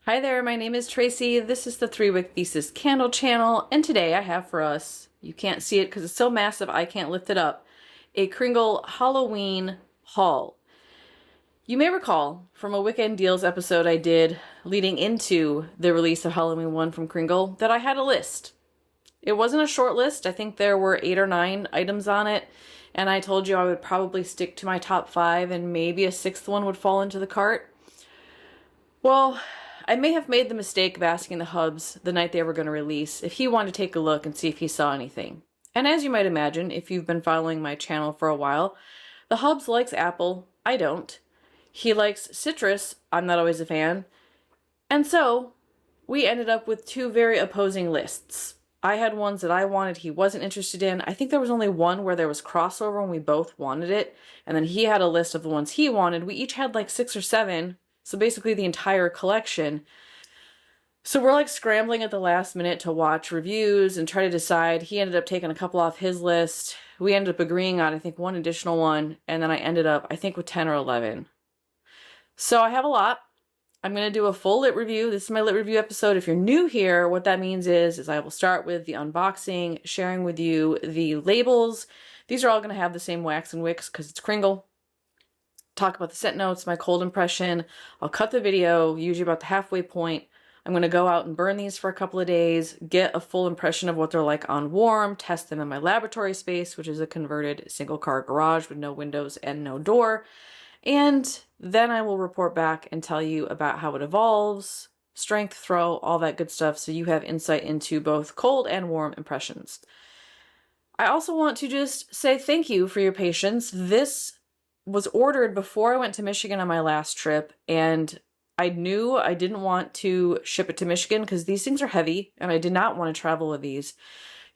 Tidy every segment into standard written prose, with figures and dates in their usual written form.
Hi there, my name is Tracy. This is the 3-Wick Thesis candle channel, and today I have for us, you can't see it because it's so massive I can't lift it up, a Kringle Halloween haul. You may recall from a Weekend Deals episode I did leading into the release of Halloween 1 from Kringle that I had a list. It wasn't a short list. I think there were 8 or 9 items on it, and I told you I would probably stick to my top 5 and maybe a 6th one would fall into the cart. Well, I may have made the mistake of asking the Hubs the night they were going to release if he wanted to take a look and see if he saw anything. And as you might imagine, if you've been following my channel for a while, the Hubs likes apple, I don't. He likes citrus, I'm not always a fan. And so, we ended up with 2 very opposing lists. I had ones that I wanted, he wasn't interested in. I think there was only one where there was crossover and we both wanted it. And then he had a list of the ones he wanted. We each had like 6 or 7. So basically the entire collection. So we're like scrambling at the last minute to watch reviews and try to decide. He ended up taking a couple off his list. We ended up agreeing on, I think, 1 additional one. And then I ended up, I think, with 10 or 11. So I have a lot. I'm going to do a full lit review. This is my lit review episode. If you're new here, what that means is I will start with the unboxing, sharing with you the labels. These are all going to have the same wax and wicks because it's Kringle. Talk about the scent notes, my cold impression. I'll cut the video, usually about the halfway point. I'm going to go out and burn these for a couple of days, get a full impression of what they're like on warm, test them in my laboratory space, which is a converted single-car garage with no windows and no door. And then I will report back and tell you about how it evolves, strength, throw, all that good stuff, so you have insight into both cold and warm impressions. I also want to just say thank you for your patience. This was ordered before I went to Michigan on my last trip, and I knew I didn't want to ship it to Michigan because these things are heavy and I did not want to travel with these.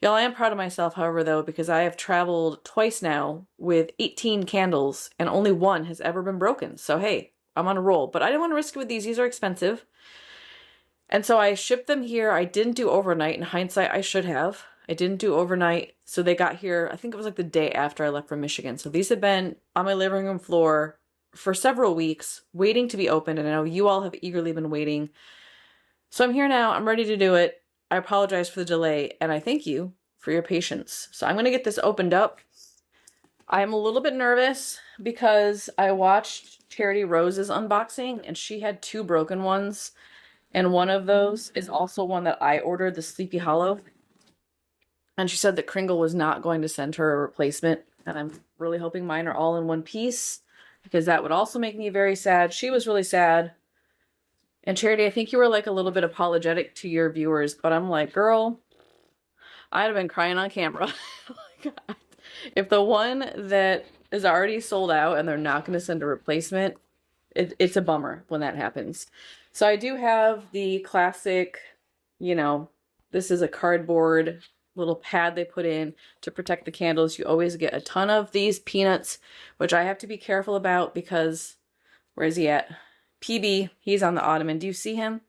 Y'all, I am proud of myself, however, though, because I have traveled twice now with 18 candles and only 1 has ever been broken. So hey, I'm on a roll, but I didn't want to risk it with these. These are expensive. And so I shipped them here. I didn't do overnight. In hindsight, I should have. I didn't do overnight, so they got here, I think it was like the day after I left for Michigan. So these have been on my living room floor for several weeks, waiting to be opened, and I know you all have eagerly been waiting. So I'm here now, I'm ready to do it. I apologize for the delay, and I thank you for your patience. So I'm going to get this opened up. I'm a little bit nervous because I watched Charity Rose's unboxing, and she had 2 broken ones, and one of those is also one that I ordered, the Sleepy Hollow. And she said that Kringle was not going to send her a replacement. And I'm really hoping mine are all in one piece because that would also make me very sad. She was really sad. And Charity, I think you were like a little bit apologetic to your viewers, but I'm like, girl, I'd have been crying on camera. If the one that is already sold out and they're not going to send a replacement, it's a bummer when that happens. So I do have the classic, this is a cardboard little pad they put in to protect the candles. You always get a ton of these peanuts, which I have to be careful about because, where is he at? PB, he's on the ottoman. Do you see him?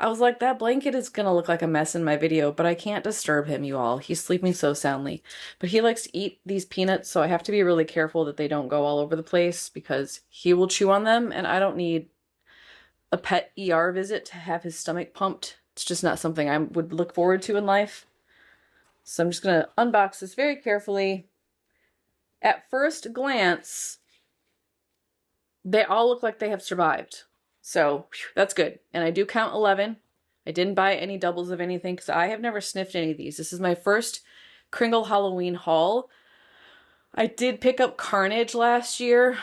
I was like, that blanket is gonna look like a mess in my video, but I can't disturb him, you all. He's sleeping so soundly. But he likes to eat these peanuts, so I have to be really careful that they don't go all over the place because he will chew on them, and I don't need a pet ER visit to have his stomach pumped. It's just not something I would look forward to in life. So I'm just going to unbox this very carefully. At first glance, they all look like they have survived. So that's good. And I do count 11. I didn't buy any doubles of anything because I have never sniffed any of these. This is my first Kringle Halloween haul. I did pick up Carnage last year.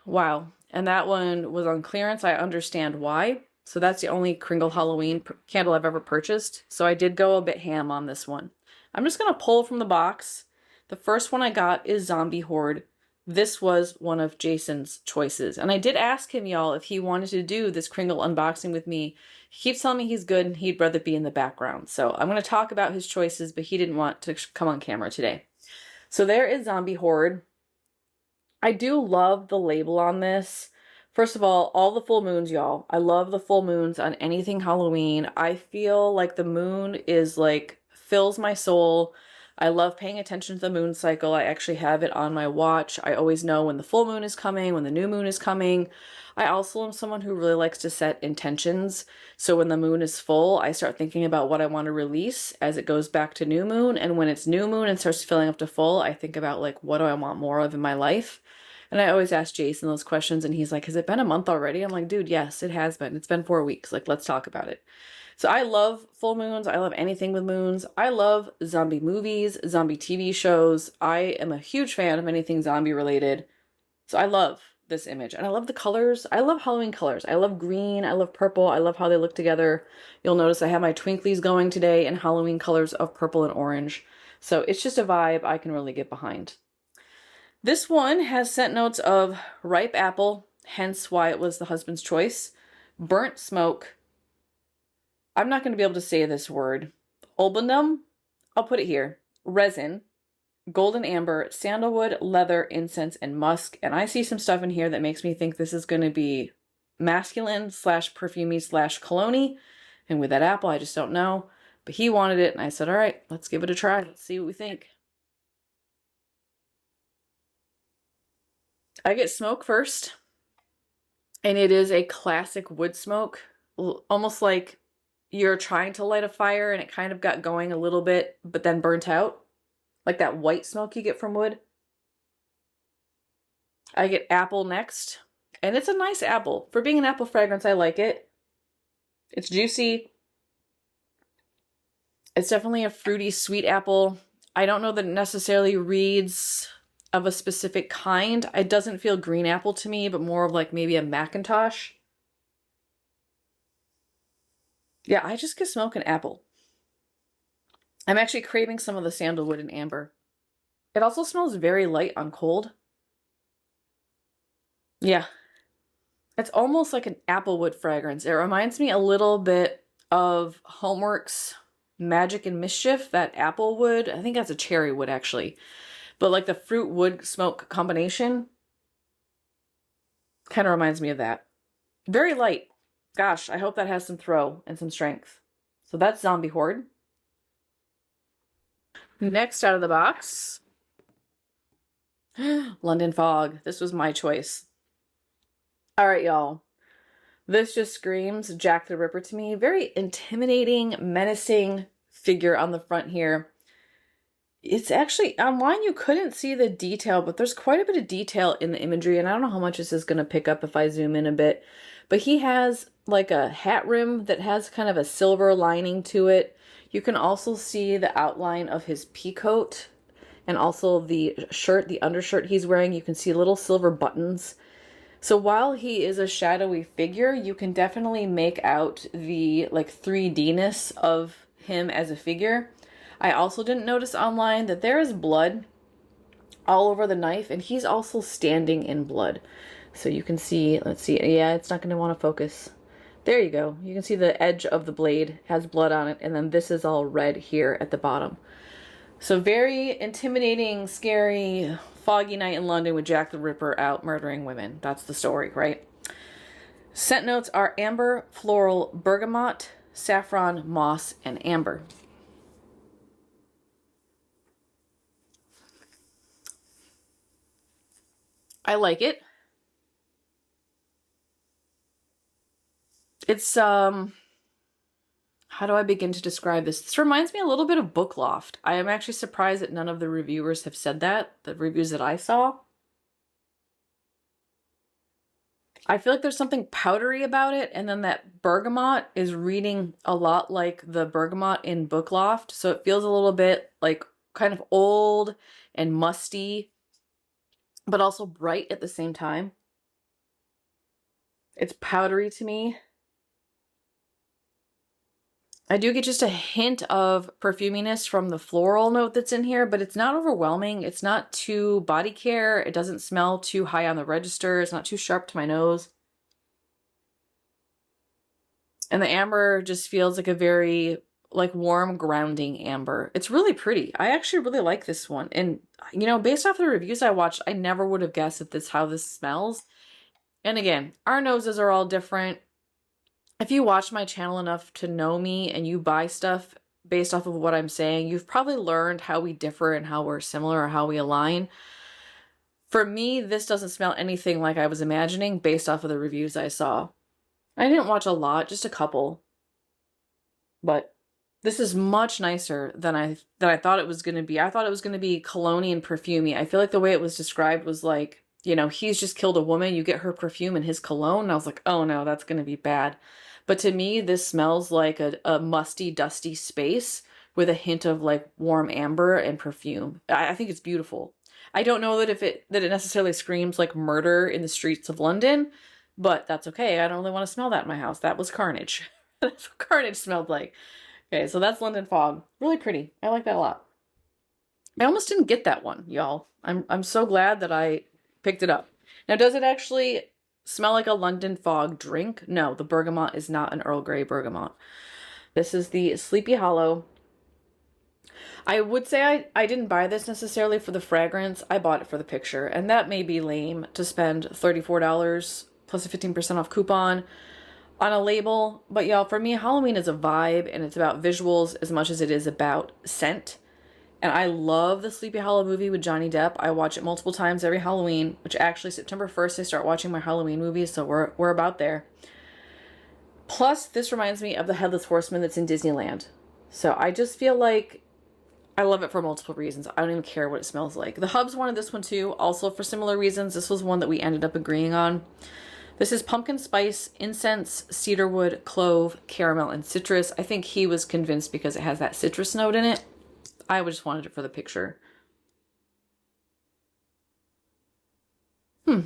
Wow. And that one was on clearance. I understand why. So that's the only Kringle Halloween candle I've ever purchased. So I did go a bit ham on this one. I'm just going to pull from the box. The first one I got is Zombie Hoard. This was one of Jason's choices. And I did ask him, y'all, if he wanted to do this Kringle unboxing with me. He keeps telling me he's good and he'd rather be in the background. So I'm going to talk about his choices, but he didn't want to come on camera today. So there is Zombie Hoard. I do love the label on this. First of all the full moons, y'all. I love the full moons on anything Halloween. I feel like the moon is like fills my soul. I love paying attention to the moon cycle. I actually have it on my watch. I always know when the full moon is coming, when the new moon is coming. I also am someone who really likes to set intentions. So when the moon is full, I start thinking about what I want to release as it goes back to new moon. And when it's new moon and starts filling up to full, I think about like, what do I want more of in my life? And I always ask Jason those questions and he's like, has it been a month already? I'm like, dude, yes, it has been. It's been 4 weeks. Like, let's talk about it. So I love full moons. I love anything with moons. I love zombie movies, zombie TV shows. I am a huge fan of anything zombie related. So I love this image and I love the colors. I love Halloween colors. I love green. I love purple. I love how they look together. You'll notice I have my twinklies going today in Halloween colors of purple and orange. So it's just a vibe I can really get behind. This one has scent notes of ripe apple, hence why it was the husband's choice, burnt smoke. I'm not going to be able to say this word. Olbendum, I'll put it here. Resin, golden amber, sandalwood, leather, incense, and musk. And I see some stuff in here that makes me think this is going to be masculine slash perfumey slash cologne-y. And with that apple, I just don't know. But he wanted it, and I said, all right, let's give it a try. Let's see what we think. I get smoke first. And it is a classic wood smoke. Almost like you're trying to light a fire and it kind of got going a little bit, but then burnt out. Like that white smoke you get from wood. I get apple next. And it's a nice apple. For being an apple fragrance, I like it. It's juicy. It's definitely a fruity, sweet apple. I don't know that it necessarily reads of a specific kind. It doesn't feel green apple to me, but more of like maybe a Macintosh. Yeah, I just get smoke and apple. I'm actually craving some of the sandalwood and amber. It also smells very light on cold. Yeah. It's almost like an applewood fragrance. It reminds me a little bit of Homework's Magic and Mischief, that applewood. I think that's a cherry wood actually. But like the fruit wood smoke combination kind of reminds me of that. Very light. Gosh, I hope that has some throw and some strength. So that's Zombie Hoard. Next out of the box, London Fog. This was my choice. All right, y'all. This just screams Jack the Ripper to me. Very intimidating, menacing figure on the front here. It's actually, online you couldn't see the detail, but there's quite a bit of detail in the imagery, and I don't know how much this is going to pick up if I zoom in a bit. But he has like a hat rim that has kind of a silver lining to it. You can also see the outline of his peacoat and also the shirt, the undershirt he's wearing. You can see little silver buttons. So while he is a shadowy figure, you can definitely make out the like 3D-ness of him as a figure. I also didn't notice online that there is blood all over the knife, and he's also standing in blood. So you can see, let's see, yeah, it's not going to want to focus. There you go. You can see the edge of the blade has blood on it, and then this is all red here at the bottom. So very intimidating, scary, foggy night in London with Jack the Ripper out murdering women. That's the story, right? Scent notes are amber, floral, bergamot, saffron, moss, and amber. I like it. It's, how do I begin to describe this? This reminds me a little bit of Book Loft. I am actually surprised that none of the reviewers have said that, the reviews that I saw. I feel like there's something powdery about it, and then that bergamot is reading a lot like the bergamot in Book Loft, so it feels a little bit like kind of old and musty, but also bright at the same time. It's powdery to me. I do get just a hint of perfuminess from the floral note that's in here, but it's not overwhelming. It's not too body care. It doesn't smell too high on the register. It's not too sharp to my nose. And the amber just feels like a very like warm, grounding amber. It's really pretty. I actually really like this one. And, you know, based off the reviews I watched, I never would have guessed that this how this smells. And again, our noses are all different. If you watch my channel enough to know me and you buy stuff based off of what I'm saying. You've probably learned how we differ and how we're similar or how we align. For me, this doesn't smell anything like I was imagining based off of the reviews I saw. I didn't watch a lot, just a couple. But this is much nicer than I thought it was going to be. I thought it was going to be cologne-y and perfumey. I feel like the way it was described was like, you know, he's just killed a woman, you get her perfume and his cologne. And I was like, oh no, that's going to be bad. But to me, this smells like a musty, dusty space with a hint of like warm amber and perfume. I think it's beautiful. I don't know that it necessarily screams like murder in the streets of London, but that's okay. I don't really want to smell that in my house. That was carnage. That's what carnage smelled like. Okay, so that's London Fog. Really pretty. I like that a lot. I almost didn't get that one, y'all. I'm so glad that I picked it up. Now, does it actually smell like a London Fog drink? No, the bergamot is not an Earl Grey bergamot. This is the Sleepy Hollow. I would say I didn't buy this necessarily for the fragrance. I bought it for the picture, and that may be lame to spend $34 plus a 15% off coupon on a label. But y'all, for me, Halloween is a vibe, and it's about visuals as much as it is about scent. And I love the Sleepy Hollow movie with Johnny Depp. I watch it multiple times every Halloween, which actually September 1st I start watching my Halloween movies, so we're about there. Plus, this reminds me of the Headless Horseman that's in Disneyland. So I just feel like I love it for multiple reasons. I don't even care what it smells like. The Hubs wanted this one too, also for similar reasons. This was one that we ended up agreeing on. This is pumpkin spice, incense, cedarwood, clove, caramel, and citrus. I think he was convinced because it has that citrus note in it. I just wanted it for the picture. I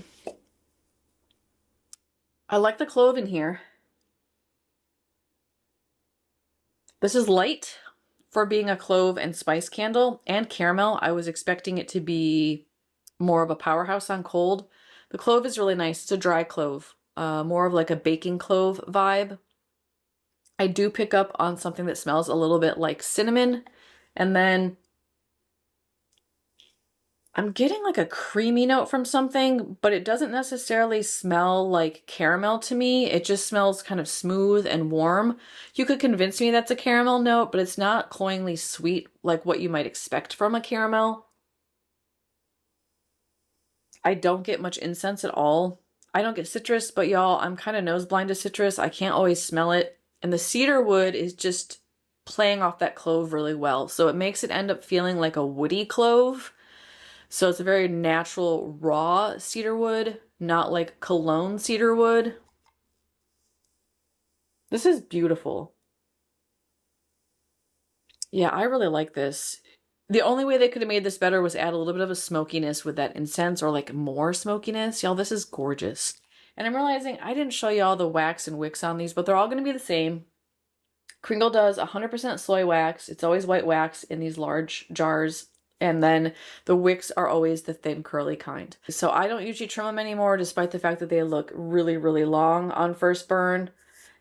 like the clove in here. This is light for being a clove and spice candle, and caramel. I was expecting it to be more of a powerhouse on cold. The clove is really nice. It's a dry clove, more of like a baking clove vibe. I do pick up on something that smells a little bit like cinnamon, and then I'm getting like a creamy note from something, but it doesn't necessarily smell like caramel to me. It just smells kind of smooth and warm. You could convince me that's a caramel note, but it's not cloyingly sweet like what you might expect from a caramel. I don't get much incense at all. I don't get citrus, but y'all, I'm kind of nose blind to citrus. I can't always smell it. And the cedar wood is just playing off that clove really well. So it makes it end up feeling like a woody clove. So it's a very natural, raw cedar wood, not like cologne cedar wood. This is beautiful. Yeah, I really like this. The only way they could have made this better was add a little bit of a smokiness with that incense, or like more smokiness. Y'all, this is gorgeous. And I'm realizing I didn't show y'all the wax and wicks on these, but they're all going to be the same. Kringle does 100% soy wax. It's always white wax in these large jars. And then the wicks are always the thin curly kind. So I don't usually trim them anymore, despite the fact that they look really, really long on first burn.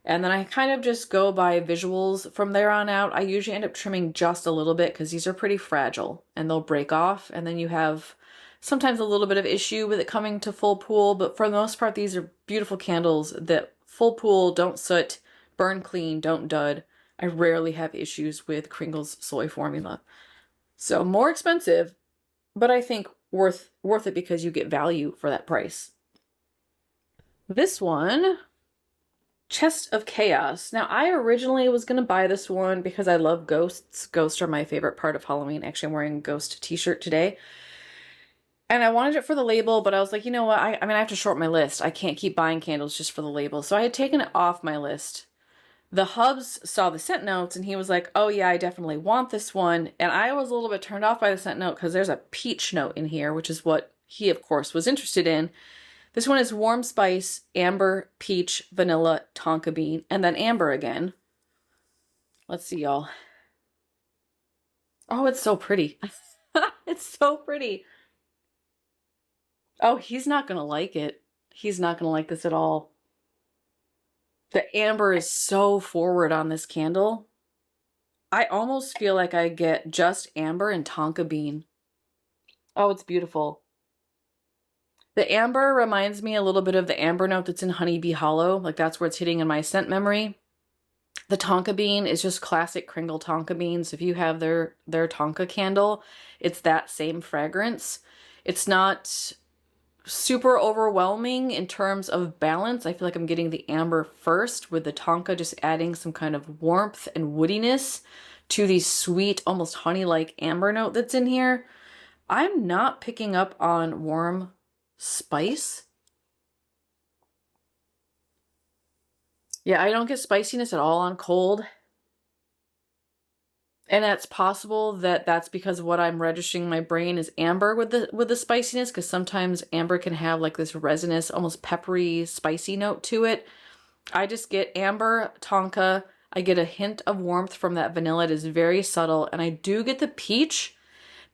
And then I kind of just go by visuals from there on out. I usually end up trimming just a little bit because these are pretty fragile and they'll break off. And then you have sometimes a little bit of issue with it coming to full pool. But for the most part, these are beautiful candles that full pool, don't soot, burn clean, don't dud. I rarely have issues with Kringle's soy formula. So more expensive, but I think worth it because you get value for that price. This one, Chest of Chaos. Now, I originally was going to buy this one because I love ghosts. Ghosts are my favorite part of Halloween. Actually, I'm wearing a ghost t-shirt today. And I wanted it for the label, but I was like, you know what? I mean, I have to short my list. I can't keep buying candles just for the label. So I had taken it off my list. The Hubs saw the scent notes and he was like, oh yeah, I definitely want this one. And I was a little bit turned off by the scent note because there's a peach note in here, which is what he, of course, was interested in. This one is warm spice, amber, peach, vanilla, tonka bean, and then amber again. Let's see, y'all. Oh, it's so pretty. It's so pretty. Oh, he's not going to like it. He's not going to like this at all. The amber is so forward on this candle. I almost feel like I get just amber and tonka bean. Oh, it's beautiful. The amber reminds me a little bit of the amber note that's in Honeybee Hollow. Like that's where it's hitting in my scent memory. The tonka bean is just classic Kringle tonka beans. If you have their tonka candle, it's that same fragrance. It's not super overwhelming in terms of balance. I feel like I'm getting the amber first, with the tonka just adding some kind of warmth and woodiness to the sweet, almost honey-like amber note that's in here. I'm not picking up on warm spice. Yeah, I don't get spiciness at all on cold. And it's possible that that's because what I'm registering in my brain is amber with the spiciness, because sometimes amber can have like this resinous, almost peppery, spicy note to it. I just get amber, tonka. I get a hint of warmth from that vanilla. It is very subtle. And I do get the peach,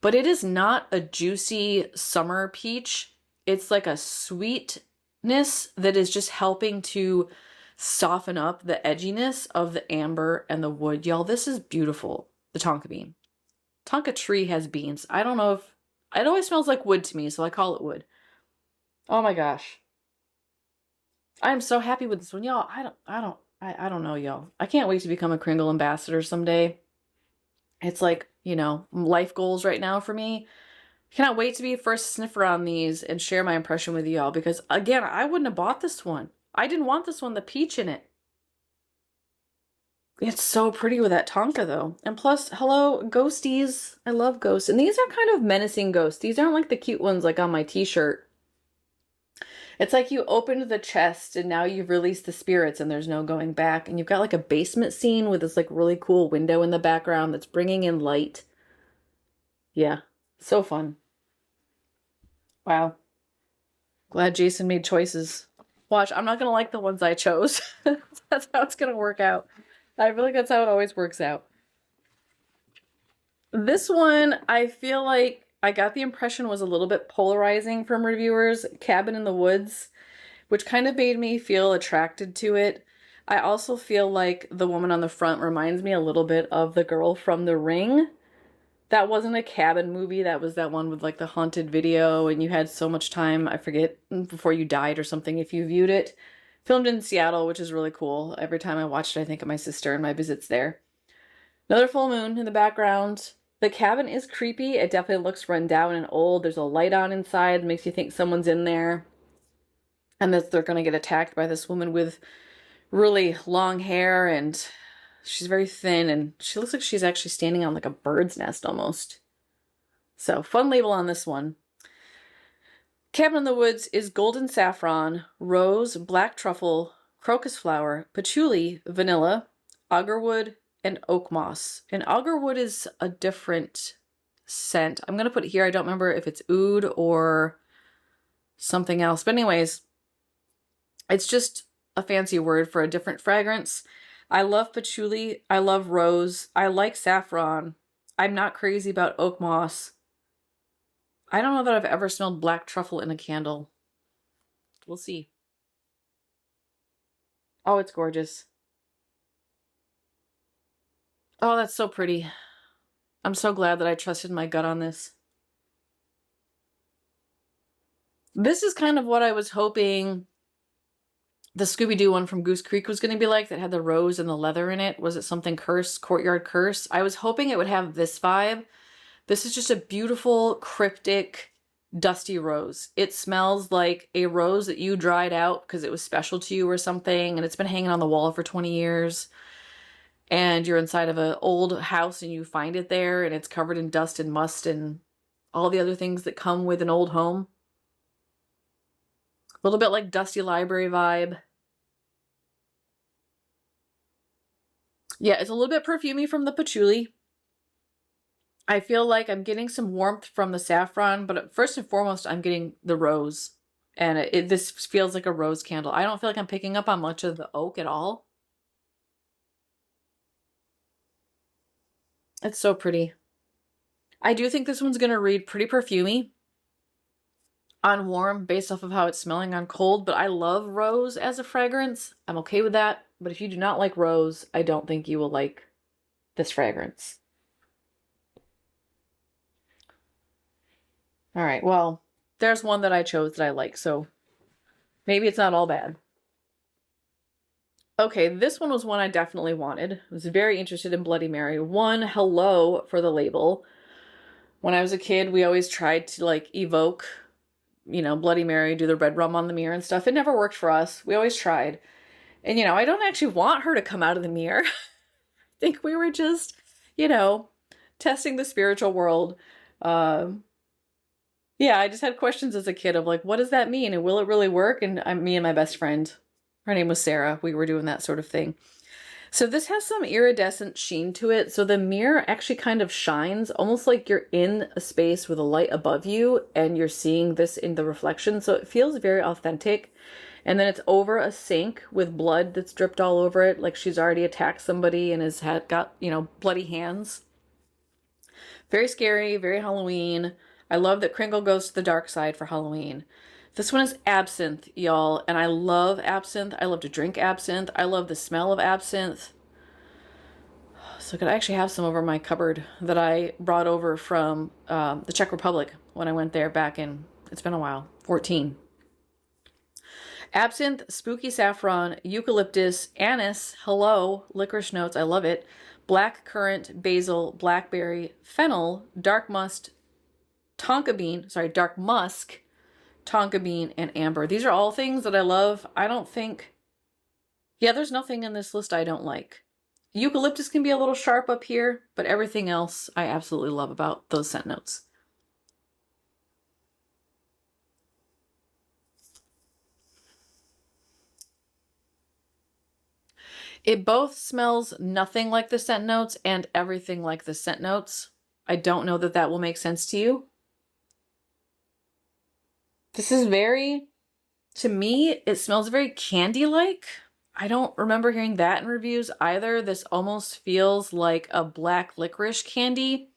but it is not a juicy summer peach. It's like a sweetness that is just helping to soften up the edginess of the amber and the wood. Y'all, this is beautiful. The tonka bean. Tonka tree has beans. I don't know if... It always smells like wood to me, so I call it wood. Oh my gosh. I am so happy with this one. Y'all, I don't know, y'all. I can't wait to become a Kringle ambassador someday. It's like, you know, life goals right now for me. Cannot wait to be first sniffer on these and share my impression with y'all, because again, I wouldn't have bought this one. I didn't want this one, the peach in it. It's so pretty with that tonka though. And plus, hello, ghosties. I love ghosts. And these are kind of menacing ghosts. These aren't like the cute ones like on my t-shirt. It's like you opened the chest and now you've released the spirits and there's no going back. And you've got like a basement scene with this like really cool window in the background that's bringing in light. Yeah, so fun. Wow. Glad Jason made choices. Watch, I'm not going to like the ones I chose. That's how it's going to work out. I feel like that's how it always works out. This one, I feel like I got the impression was a little bit polarizing from reviewers. Cabin in the Woods, which kind of made me feel attracted to it. I also feel like the woman on the front reminds me a little bit of the girl from The Ring. That wasn't a cabin movie. That was that one with like the haunted video and you had so much time, I forget, before you died or something if you viewed it. Filmed in Seattle, which is really cool. Every time I watched it, I think of my sister and my visits there. Another full moon in the background. The cabin is creepy. It definitely looks run down and old. There's a light on inside. It makes you think someone's in there. And that they're going to get attacked by this woman with really long hair. And she's very thin. And she looks like she's actually standing on like a bird's nest almost. So, fun label on this one. Cabin in the Woods is golden saffron, rose, black truffle, crocus flower, patchouli, vanilla, agarwood, and oak moss. And agarwood is a different scent. I'm going to put it here. I don't remember if it's oud or something else. But anyways, it's just a fancy word for a different fragrance. I love patchouli. I love rose. I like saffron. I'm not crazy about oak moss. I don't know that I've ever smelled black truffle in a candle. We'll see. Oh, it's gorgeous. Oh, that's so pretty. I'm so glad that I trusted my gut on this. This is kind of what I was hoping the Scooby-Doo one from Goose Creek was going to be like, that had the rose and the leather in it. Was it something Curse? Courtyard Curse? I was hoping it would have this vibe. This is just a beautiful, cryptic, dusty rose. It smells like a rose that you dried out because it was special to you or something, and it's been hanging on the wall for 20 years. And you're inside of an old house and you find it there, and it's covered in dust and must and all the other things that come with an old home. A little bit like dusty library vibe. Yeah, it's a little bit perfumey from the patchouli. I feel like I'm getting some warmth from the saffron, but first and foremost, I'm getting the rose. And this feels like a rose candle. I don't feel like I'm picking up on much of the oak at all. It's so pretty. I do think this one's going to read pretty perfumey on warm based off of how it's smelling on cold, but I love rose as a fragrance. I'm okay with that. But if you do not like rose, I don't think you will like this fragrance. All right, well, there's one that I chose that I like, so maybe it's not all bad. Okay, this one was one I definitely wanted. I was very interested in Bloody Mary. One, hello for the label. When I was a kid, we always tried to like evoke, you know, Bloody Mary, do the red rum on the mirror and stuff. It never worked for us. We always tried. And, you know, I don't actually want her to come out of the mirror. I think we were just, you know, testing the spiritual world. Yeah, I just had questions as a kid of like, what does that mean? And will it really work? And me and my best friend, her name was Sarah, we were doing that sort of thing. So this has some iridescent sheen to it. So the mirror actually kind of shines almost like you're in a space with a light above you and you're seeing this in the reflection. So it feels very authentic. And then it's over a sink with blood that's dripped all over it. Like she's already attacked somebody and has got, you know, bloody hands. Very scary, very Halloween. I love that Kringle goes to the dark side for Halloween. This one is absinthe, y'all, and I love absinthe. I love to drink absinthe. I love the smell of absinthe. So I could actually have some over my cupboard that I brought over from the Czech Republic when I went there back in, it's been a while, 14. Absinthe, spooky saffron, eucalyptus, anise, hello, licorice notes, I love it. Black currant, basil, blackberry, fennel, dark musk, tonka bean, and amber. These are all things that I love. I don't think, yeah, there's nothing in this list I don't like. Eucalyptus can be a little sharp up here, but everything else I absolutely love about those scent notes. It both smells nothing like the scent notes and everything like the scent notes. I don't know that that will make sense to you. This is very, to me, it smells very candy-like. I don't remember hearing that in reviews either. This almost feels like a black licorice candy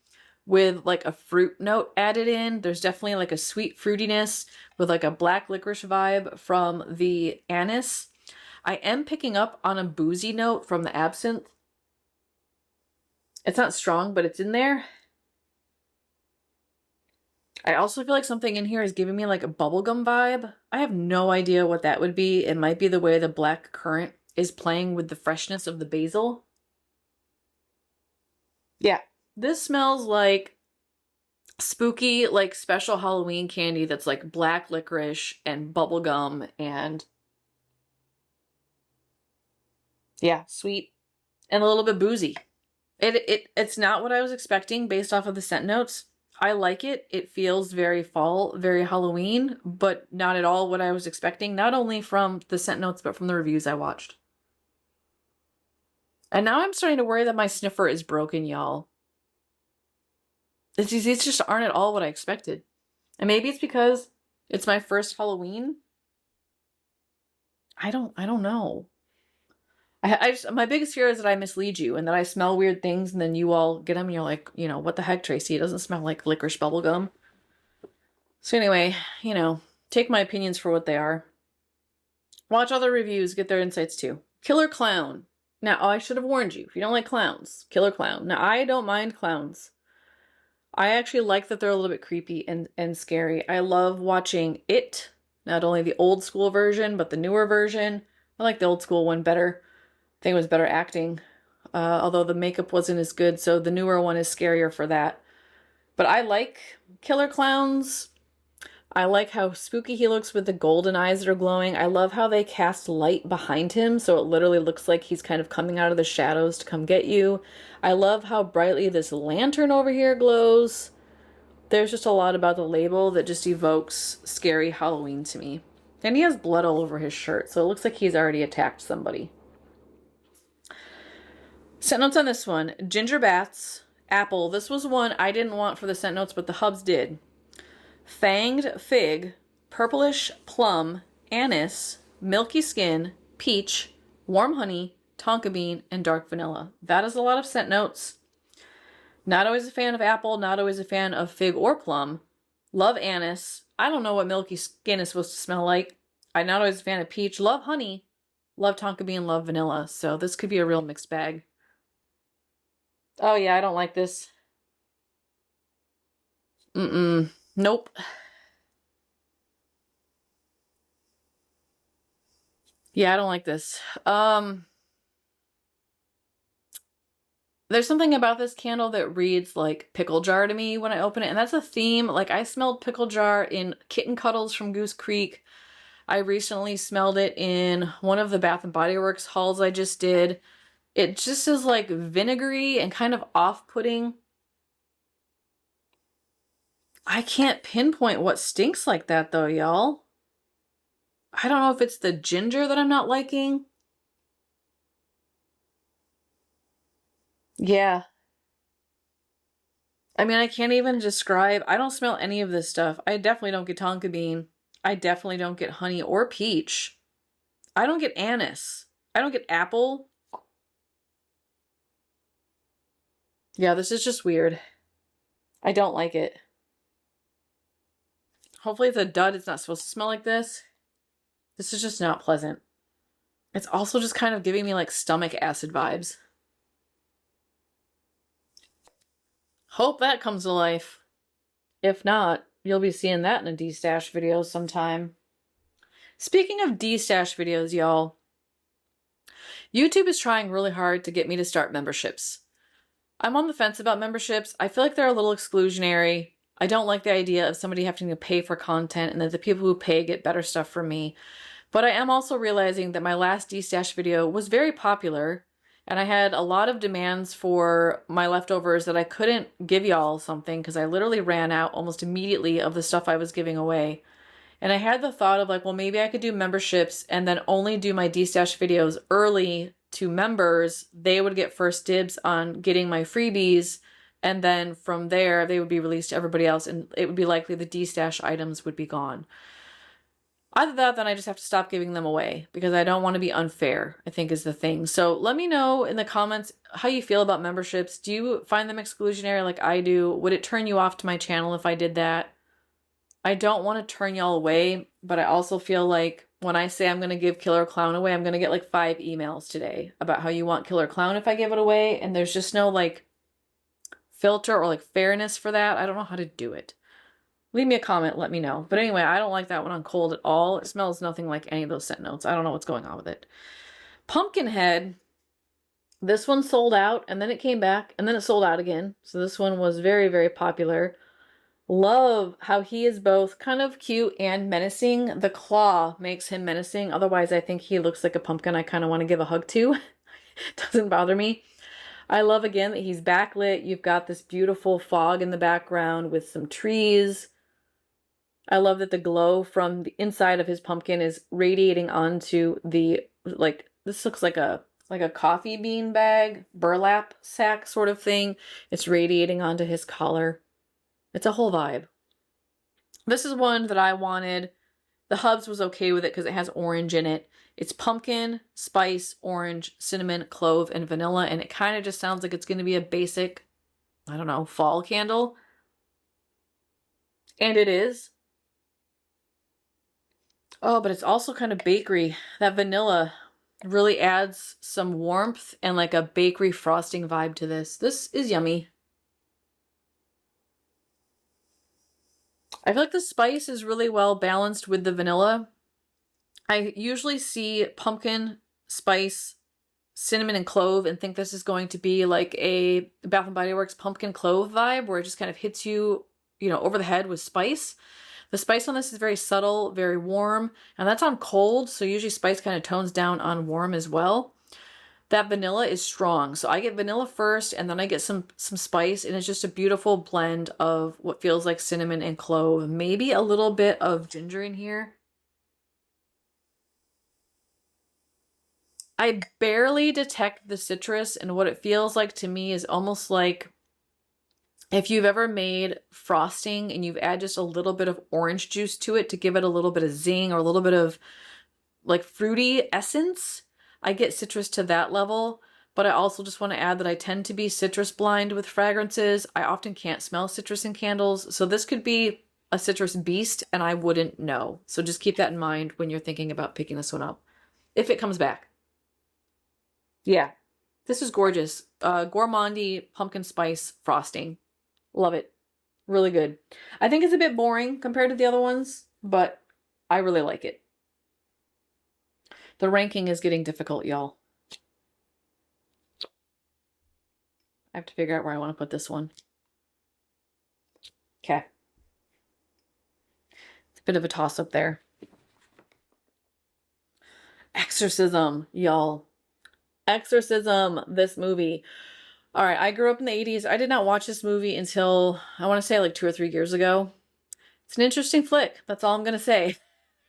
with like a fruit note added in. There's definitely like a sweet fruitiness with like a black licorice vibe from the anise. I am picking up on a boozy note from the absinthe. It's not strong, but it's in there. I also feel like something in here is giving me like a bubblegum vibe. I have no idea what that would be. It might be the way the black currant is playing with the freshness of the basil. Yeah, this smells like spooky, like special Halloween candy that's like black licorice and bubblegum and yeah, sweet and a little bit boozy. It's not what I was expecting based off of the scent notes. I like it. It feels very fall, very Halloween, but not at all what I was expecting, not only from the scent notes, but from the reviews I watched. And now I'm starting to worry that my sniffer is broken, y'all. These just aren't at all what I expected. And maybe it's because it's my first Halloween. I don't know. My biggest fear is that I mislead you and that I smell weird things and then you all get them and you're like, you know, what the heck, Tracy? It doesn't smell like licorice bubblegum. So anyway, you know, take my opinions for what they are. Watch other reviews, get their insights too. Killer Clown. Now, I should have warned you. If you don't like clowns, Killer Clown. Now, I don't mind clowns. I actually like that they're a little bit creepy and scary. I love watching It, not only the old school version, but the newer version. I like the old school one better. I think it was better acting, although the makeup wasn't as good, so the newer one is scarier for that. But I like Killer Clowns. I like how spooky he looks with the golden eyes that are glowing. I love how they cast light behind him, so it literally looks like he's kind of coming out of the shadows to come get you. I love how brightly this lantern over here glows. There's just a lot about the label that just evokes scary Halloween to me. And he has blood all over his shirt, so it looks like he's already attacked somebody. Scent notes on this one. Ginger bats, apple. This was one I didn't want for the scent notes, but the hubs did. Fanged fig, purplish plum, anise, milky skin, peach, warm honey, tonka bean, and dark vanilla. That is a lot of scent notes. Not always a fan of apple, not always a fan of fig or plum. Love anise. I don't know what milky skin is supposed to smell like. I'm not always a fan of peach. Love honey. Love tonka bean, love vanilla. So this could be a real mixed bag. Oh yeah, I don't like this. Nope. Yeah, I don't like this. There's something about this candle that reads like pickle jar to me when I open it, and that's a theme. Like, I smelled pickle jar in Kitten Cuddles from Goose Creek. I recently smelled it in one of the Bath and Body Works hauls I just did. It just is like vinegary and kind of off-putting. I can't pinpoint what stinks like that though, y'all. I don't know if it's the ginger that I'm not liking. Yeah. I mean, I can't even describe. I don't smell any of this stuff. I definitely don't get tonka bean. I definitely don't get honey or peach. I don't get anise. I don't get apple. Yeah, this is just weird. I don't like it. Hopefully it's a dud. It's not supposed to smell like this. This is just not pleasant. It's also just kind of giving me like stomach acid vibes. Hope that comes to life. If not, you'll be seeing that in a D-stash video sometime. Speaking of D-stash videos, y'all, YouTube is trying really hard to get me to start memberships. I'm on the fence about memberships. I feel like they're a little exclusionary. I don't like the idea of somebody having to pay for content and that the people who pay get better stuff from me. But I am also realizing that my last D-stash video was very popular, and I had a lot of demands for my leftovers that I couldn't give y'all something because I literally ran out almost immediately of the stuff I was giving away. And I had the thought of like, well, maybe I could do memberships and then only do my D-stash videos early to members. They would get first dibs on getting my freebies, and then from there they would be released to everybody else, and it would be likely the D-stash items would be gone. Either that, then I just have to stop giving them away because I don't want to be unfair, I think is the thing. So let me know in the comments how you feel about memberships. Do you find them exclusionary like I do? Would it turn you off to my channel if I did that? I don't want to turn y'all away, but I also feel like when I say I'm going to give Killer Clown away, I'm going to get like 5 emails today about how you want Killer Clown if I give it away, and there's just no like filter or like fairness for that. I don't know how to do it. Leave me a comment, let me know. But anyway, I don't like that one on cold at all. It smells nothing like any of those scent notes. I don't know what's going on with it. Pumpkinhead, this one sold out, and then it came back, and then it sold out again. So this one was very, very popular. Love how he is both kind of cute and menacing. The claw makes him menacing. Otherwise, I think he looks like a pumpkin I kind of want to give a hug to. Doesn't bother me. I love, again, that he's backlit. You've got this beautiful fog in the background with some trees. I love that the glow from the inside of his pumpkin is radiating onto the, like, this looks like a coffee bean bag, burlap sack sort of thing. It's radiating onto his collar. It's a whole vibe. This is one that I wanted. The Hubs was okay with it because it has orange in it. It's pumpkin, spice, orange, cinnamon, clove, and vanilla, and it kind of just sounds like it's going to be a basic, I don't know, fall candle. And it is. Oh, but it's also kind of bakery. That vanilla really adds some warmth and like a bakery frosting vibe to this. This is yummy. I feel like the spice is really well balanced with the vanilla. I usually see pumpkin, spice, cinnamon, and clove and think this is going to be like a Bath & Body Works pumpkin clove vibe where it just kind of hits you, you know, over the head with spice. The spice on this is very subtle, very warm, and that's on cold, so usually spice kind of tones down on warm as well. That vanilla is strong, so I get vanilla first, and then I get some spice, and it's just a beautiful blend of what feels like cinnamon and clove. Maybe a little bit of ginger in here. I barely detect the citrus, and what it feels like to me is almost like if you've ever made frosting and you've added just a little bit of orange juice to it to give it a little bit of zing or a little bit of like fruity essence. I get citrus to that level, but I also just want to add that I tend to be citrus blind with fragrances. I often can't smell citrus in candles, so this could be a citrus beast and I wouldn't know. So just keep that in mind when you're thinking about picking this one up, if it comes back. Yeah, this is gorgeous. Gourmandy pumpkin spice frosting. Love it. Really good. I think it's a bit boring compared to the other ones, but I really like it. The ranking is getting difficult, y'all. I have to figure out where I want to put this one. Okay. It's a bit of a toss-up there. Exorcism, y'all. Exorcism, this movie. All right, I grew up in the 80s. I did not watch this movie until, I want to say, like 2 or 3 years ago. It's an interesting flick. That's all I'm going to say.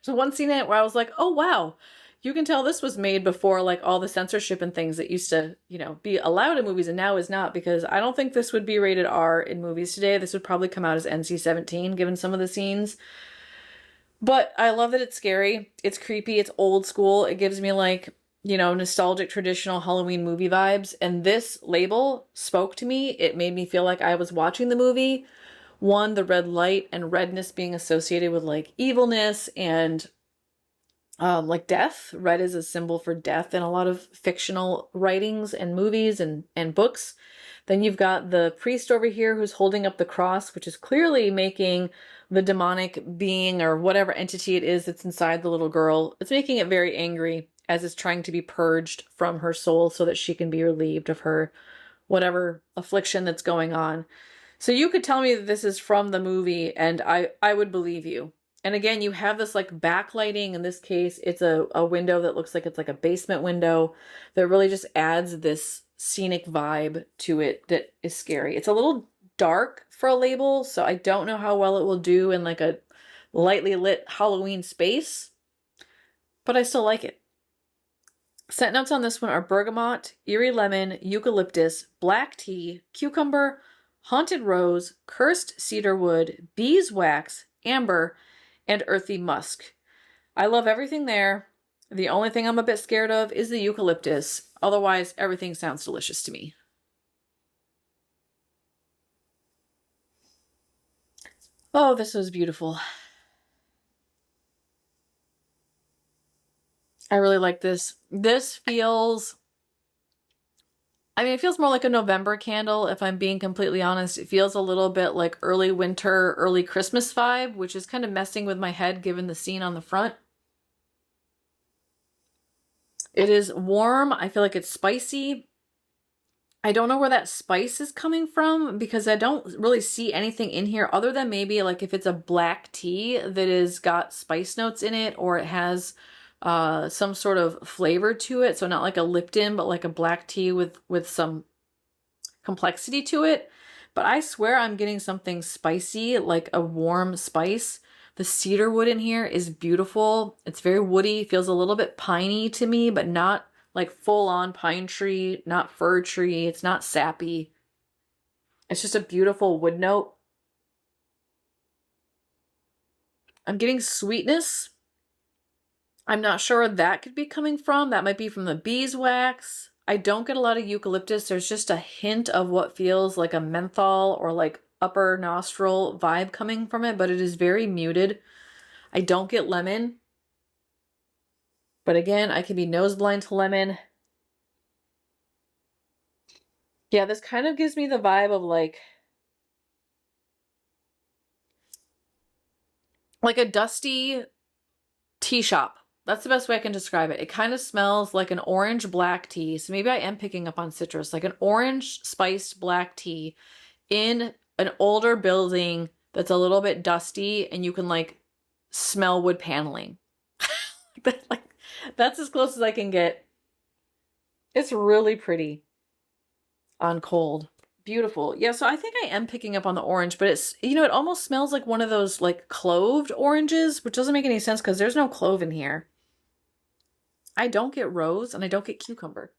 There's one scene in it where I was like, oh, wow. You can tell this was made before, like, all the censorship and things that used to, you know, be allowed in movies and now is not, because I don't think this would be rated R in movies today. This would probably come out as NC-17, given some of the scenes. But I love that it's scary. It's creepy. It's old school. It gives me, like, you know, nostalgic, traditional Halloween movie vibes. And this label spoke to me. It made me feel like I was watching the movie. One, the red light and redness being associated with, like, evilness and like death. Red is a symbol for death in a lot of fictional writings and movies and books. Then you've got the priest over here who's holding up the cross, which is clearly making the demonic being or whatever entity it is that's inside the little girl, it's making it very angry as it's trying to be purged from her soul so that she can be relieved of her whatever affliction that's going on. So you could tell me that this is from the movie and I would believe you. And again, you have this like backlighting. In this case, it's a window that looks like it's like a basement window that really just adds this scenic vibe to it that is scary. It's a little dark for a label, so I don't know how well it will do in like a lightly lit Halloween space, but I still like it. Scent notes on this one are bergamot, eerie lemon, eucalyptus, black tea, cucumber, haunted rose, cursed cedarwood, beeswax, amber, and earthy musk. I love everything there. The only thing I'm a bit scared of is the eucalyptus. Otherwise, everything sounds delicious to me. Oh, this was beautiful. I really like this. This feels, I mean, it feels more like a November candle, if I'm being completely honest. It feels a little bit like early winter, early Christmas vibe, which is kind of messing with my head given the scene on the front. It is warm. I feel like it's spicy. I don't know where that spice is coming from because I don't really see anything in here other than maybe like if it's a black tea that has got spice notes in it, or it has some sort of flavor to it. So not like a Lipton, but like a black tea with some complexity to it. But I swear I'm getting something spicy, like a warm spice. The cedar wood in here is beautiful. It's very woody, feels a little bit piney to me, but not like full on pine tree, not fir tree. It's not sappy. It's just a beautiful wood note. I'm getting sweetness. I'm not sure where that could be coming from. That might be from the beeswax. I don't get a lot of eucalyptus. There's just a hint of what feels like a menthol or like upper nostril vibe coming from it, but it is very muted. I don't get lemon. But again, I can be nose blind to lemon. Yeah, this kind of gives me the vibe of like a dusty tea shop. That's the best way I can describe it. It kind of smells like an orange black tea. So maybe I am picking up on citrus, like an orange spiced black tea in an older building that's a little bit dusty and you can like smell wood paneling. Like, that's as close as I can get. It's really pretty on cold. Beautiful. Yeah, so I think I am picking up on the orange, but it's, you know, it almost smells like one of those like cloved oranges, which doesn't make any sense because there's no clove in here. I don't get rose and I don't get cucumber.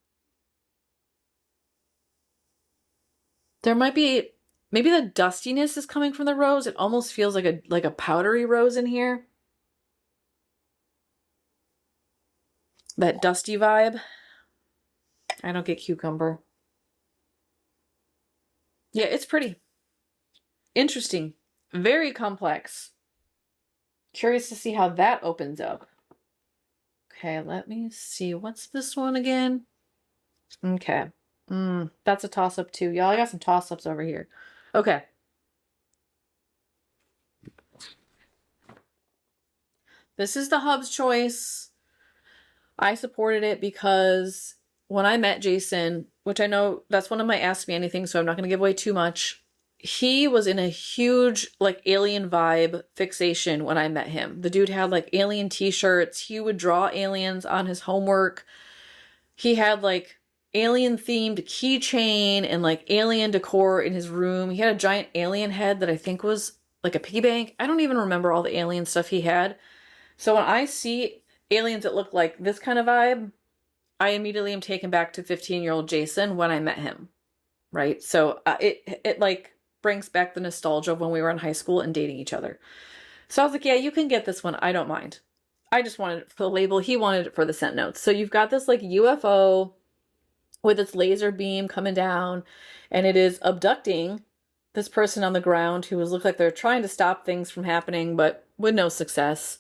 There might be, maybe the dustiness is coming from the rose. It almost feels like a powdery rose in here. That dusty vibe. I don't get cucumber. Yeah, it's pretty. Interesting. Very complex. Curious to see how that opens up. Okay, let me see. What's this one again? Okay. That's a toss-up too. Y'all, I got some toss-ups over here. Okay. This is the Hub's choice. I supported it because when I met Jason, which I know that's one of my Ask Me Anything, so I'm not going to give away too much. He was in a huge like alien vibe fixation when I met him. The dude had like alien t-shirts. He would draw aliens on his homework. He had like alien themed keychain and like alien decor in his room. He had a giant alien head that I think was like a piggy bank. I don't even remember all the alien stuff he had. So when I see aliens that look like this kind of vibe, I immediately am taken back to 15-year-old Jason when I met him, right? So it like brings back the nostalgia of when we were in high school and dating each other. So I was like, yeah, you can get this one. I don't mind. I just wanted it for the label. He wanted it for the scent notes. So you've got this like UFO with its laser beam coming down, and it is abducting this person on the ground who look like they're trying to stop things from happening, but with no success.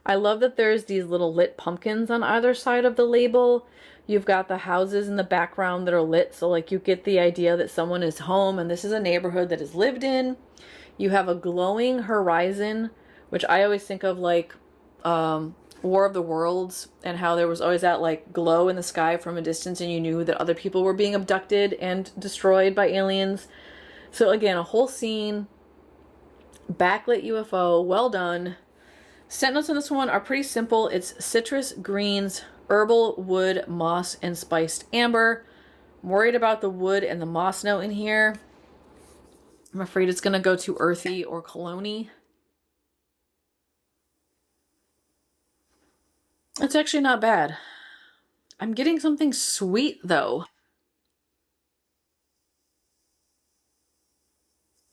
I love that there's these little lit pumpkins on either side of the label. You've got the houses in the background that are lit, so like you get the idea that someone is home and this is a neighborhood that is lived in. You have a glowing horizon, which I always think of like War of the Worlds, and how there was always that like glow in the sky from a distance and you knew that other people were being abducted and destroyed by aliens. So again, a whole scene, backlit UFO, well done. Scent notes on this one are pretty simple. It's citrus, greens, herbal, wood, moss, and spiced amber. I'm worried about the wood and the moss note in here. I'm afraid it's going to go too earthy or cologne-y. It's actually not bad. I'm getting something sweet though.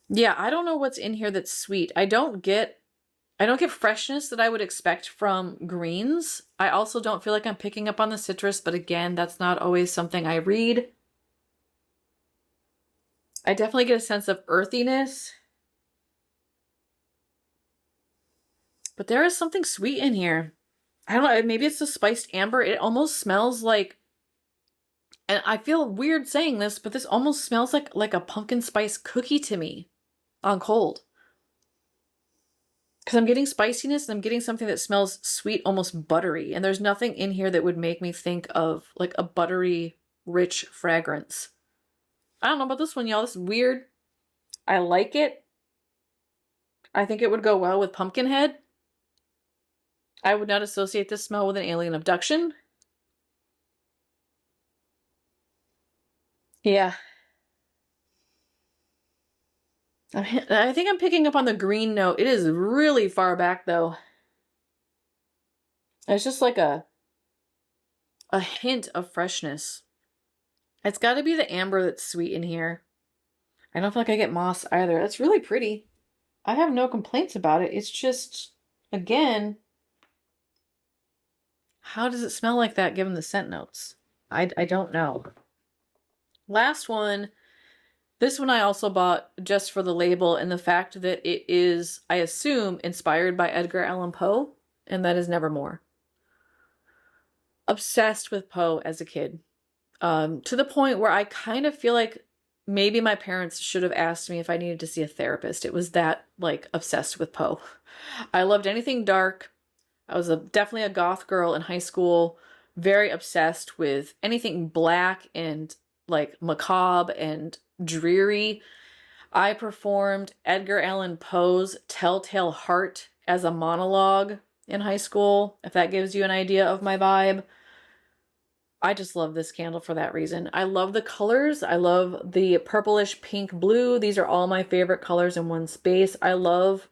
Yeah, I don't know what's in here that's sweet. I don't get freshness that I would expect from greens. I also don't feel like I'm picking up on the citrus, but again, that's not always something I read. I definitely get a sense of earthiness. But there is something sweet in here. I don't know, maybe it's the spiced amber. It almost smells like, and I feel weird saying this, but this almost smells like a pumpkin spice cookie to me on cold. Because I'm getting spiciness and I'm getting something that smells sweet, almost buttery. And there's nothing in here that would make me think of like a buttery, rich fragrance. I don't know about this one, y'all. This is weird. I like it. I think it would go well with Pumpkinhead. I would not associate this smell with an alien abduction. Yeah. I think I'm picking up on the green note. It is really far back though. It's just like a hint of freshness. It's got to be the amber that's sweet in here. I don't feel like I get moss either. That's really pretty. I have no complaints about it. It's just, again, how does it smell like that given the scent notes? I don't know. Last one. This one I also bought just for the label and the fact that it is, I assume, inspired by Edgar Allan Poe, and that is Nevermore. Obsessed with Poe as a kid. To the point where I kind of feel like maybe my parents should have asked me if I needed to see a therapist. It was that, like, obsessed with Poe. I loved anything dark. I was definitely a goth girl in high school. Very obsessed with anything black and, like, macabre and dreary. I performed Edgar Allan Poe's Telltale Heart as a monologue in high school, if that gives you an idea of my vibe. I just love this candle for that reason. I love the colors. I love the purplish pink blue. These are all my favorite colors in one space. I love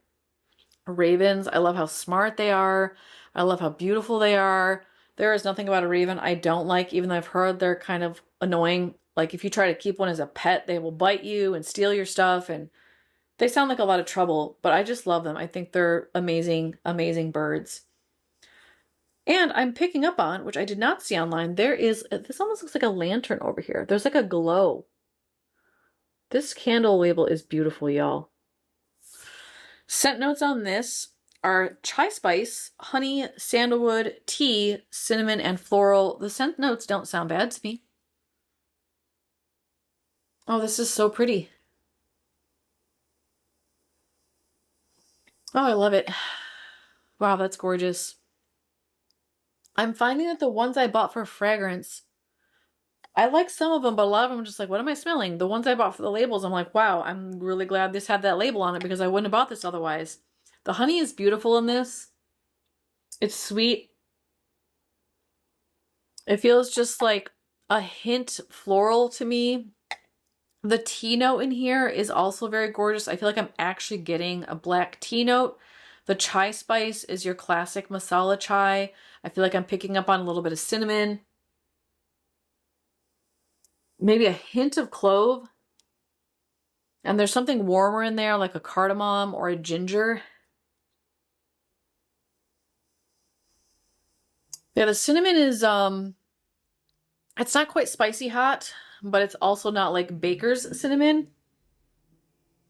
ravens. I love how smart they are. I love how beautiful they are. There is nothing about a raven I don't like, even though I've heard they're kind of annoying. Like if you try to keep one as a pet, they will bite you and steal your stuff, and they sound like a lot of trouble, but I just love them. I think they're amazing, amazing birds. And I'm picking up on, which I did not see online, there is, this almost looks like a lantern over here. There's like a glow. This candle label is beautiful, y'all. Scent notes on this are chai spice, honey, sandalwood, tea, cinnamon, and floral. The scent notes don't sound bad to me. Oh, this is so pretty. Oh, I love it. Wow, that's gorgeous. I'm finding that the ones I bought for fragrance, I like some of them, but a lot of them are just like, what am I smelling? The ones I bought for the labels, I'm like, wow, I'm really glad this had that label on it because I wouldn't have bought this otherwise. The honey is beautiful in this. It's sweet. It feels just like a hint floral to me. The tea note in here is also very gorgeous. I feel like I'm actually getting a black tea note. The chai spice is your classic masala chai. I feel like I'm picking up on a little bit of cinnamon. Maybe a hint of clove. And there's something warmer in there, like a cardamom or a ginger. Yeah, the cinnamon is, it's not quite spicy hot, but it's also not like baker's cinnamon.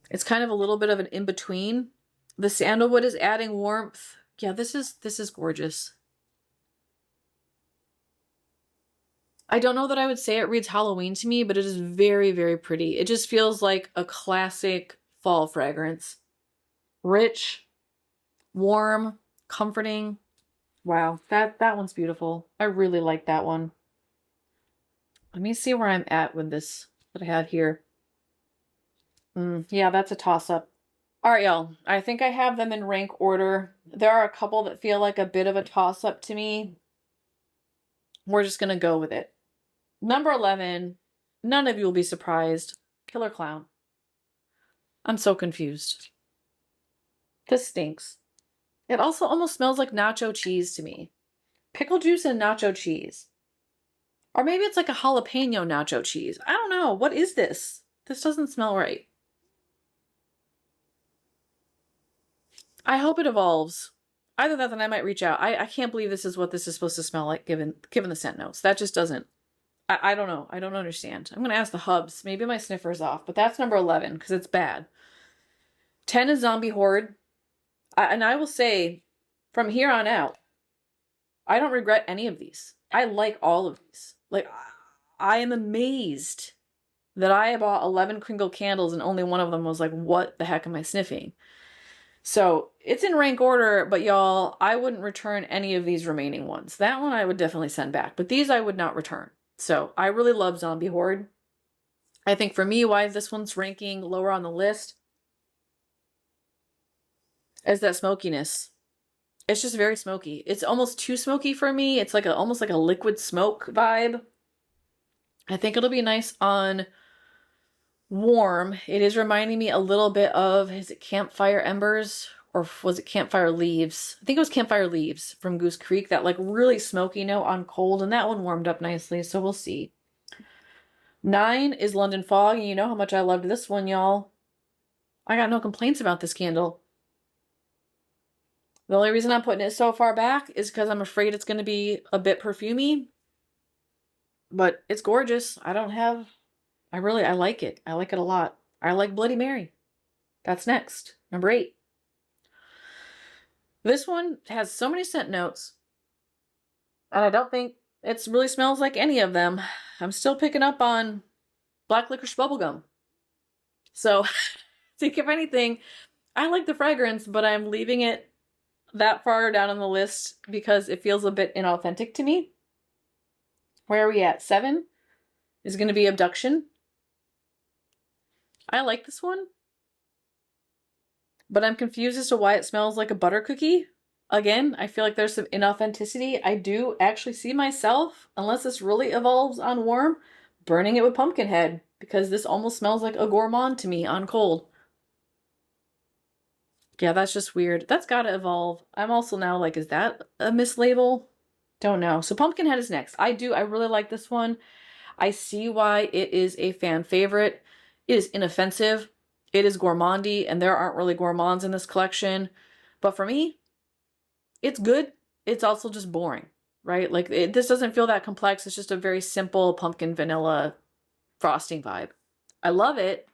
It's kind of a little bit of an in-between. The sandalwood is adding warmth. Yeah, this is gorgeous. I don't know that I would say it reads Halloween to me, but it is very, very pretty. It just feels like a classic fall fragrance. Rich, warm, comforting. Wow, that one's beautiful. I really like that one. Let me see where I'm at with this that I have here. Yeah, that's a toss-up. All right, y'all. I think I have them in rank order. There are a couple that feel like a bit of a toss-up to me. We're just going to go with it. Number 11, none of you will be surprised. Killer Clown. I'm so confused. This stinks. It also almost smells like nacho cheese to me. Pickle juice and nacho cheese. Or maybe it's like a jalapeno nacho cheese. I don't know. What is this? This doesn't smell right. I hope it evolves. Either that, then I might reach out. I can't believe this is what this is supposed to smell like given the scent notes. That just doesn't. I don't know. I don't understand. I'm going to ask the hubs. Maybe my sniffer's off, but that's number 11 because it's bad. 10 is Zombie Hoard. And I will say, from here on out, I don't regret any of these. I like all of these. Like, I am amazed that I bought 11 Kringle candles and only one of them was like, what the heck am I sniffing? So it's in rank order, but y'all, I wouldn't return any of these remaining ones. That one I would definitely send back, but these I would not return. So I really love Zombie Hoard. I think for me, why this one's ranking lower on the list is that smokiness. It's just very smoky. It's almost too smoky for me. It's like almost like a liquid smoke vibe. I think it'll be nice on warm. It is reminding me a little bit of, is it Campfire Embers? Or was it Campfire Leaves? I think it was Campfire Leaves from Goose Creek. That like really smoky note on cold. And that one warmed up nicely. So we'll see. 9 is London Fog. And you know how much I loved this one, y'all. I got no complaints about this candle. The only reason I'm putting it so far back is because I'm afraid it's going to be a bit perfumey. But it's gorgeous. I like it. I like it a lot. I like Bloody Mary. That's next. Number 8. This one has so many scent notes. And I don't think it really smells like any of them. I'm still picking up on black licorice bubblegum. So, I think if anything, I like the fragrance, but I'm leaving it that far down on the list because it feels a bit inauthentic to me. Where are we at? 7 is going to be Abduction. I like this one, but I'm confused as to why it smells like a butter cookie. Again, I feel like there's some inauthenticity. I do actually see myself, unless this really evolves on warm, burning it with Pumpkinhead because this almost smells like a gourmand to me on cold. Yeah, that's just weird. That's got to evolve. I'm also now like, is that a mislabel? Don't know. So Pumpkinhead is next. I really like this one. I see why it is a fan favorite. It is inoffensive. It is gourmandy, and there aren't really gourmands in this collection. But for me, it's good. It's also just boring, right? Like, this doesn't feel that complex. It's just a very simple pumpkin vanilla frosting vibe. I love it,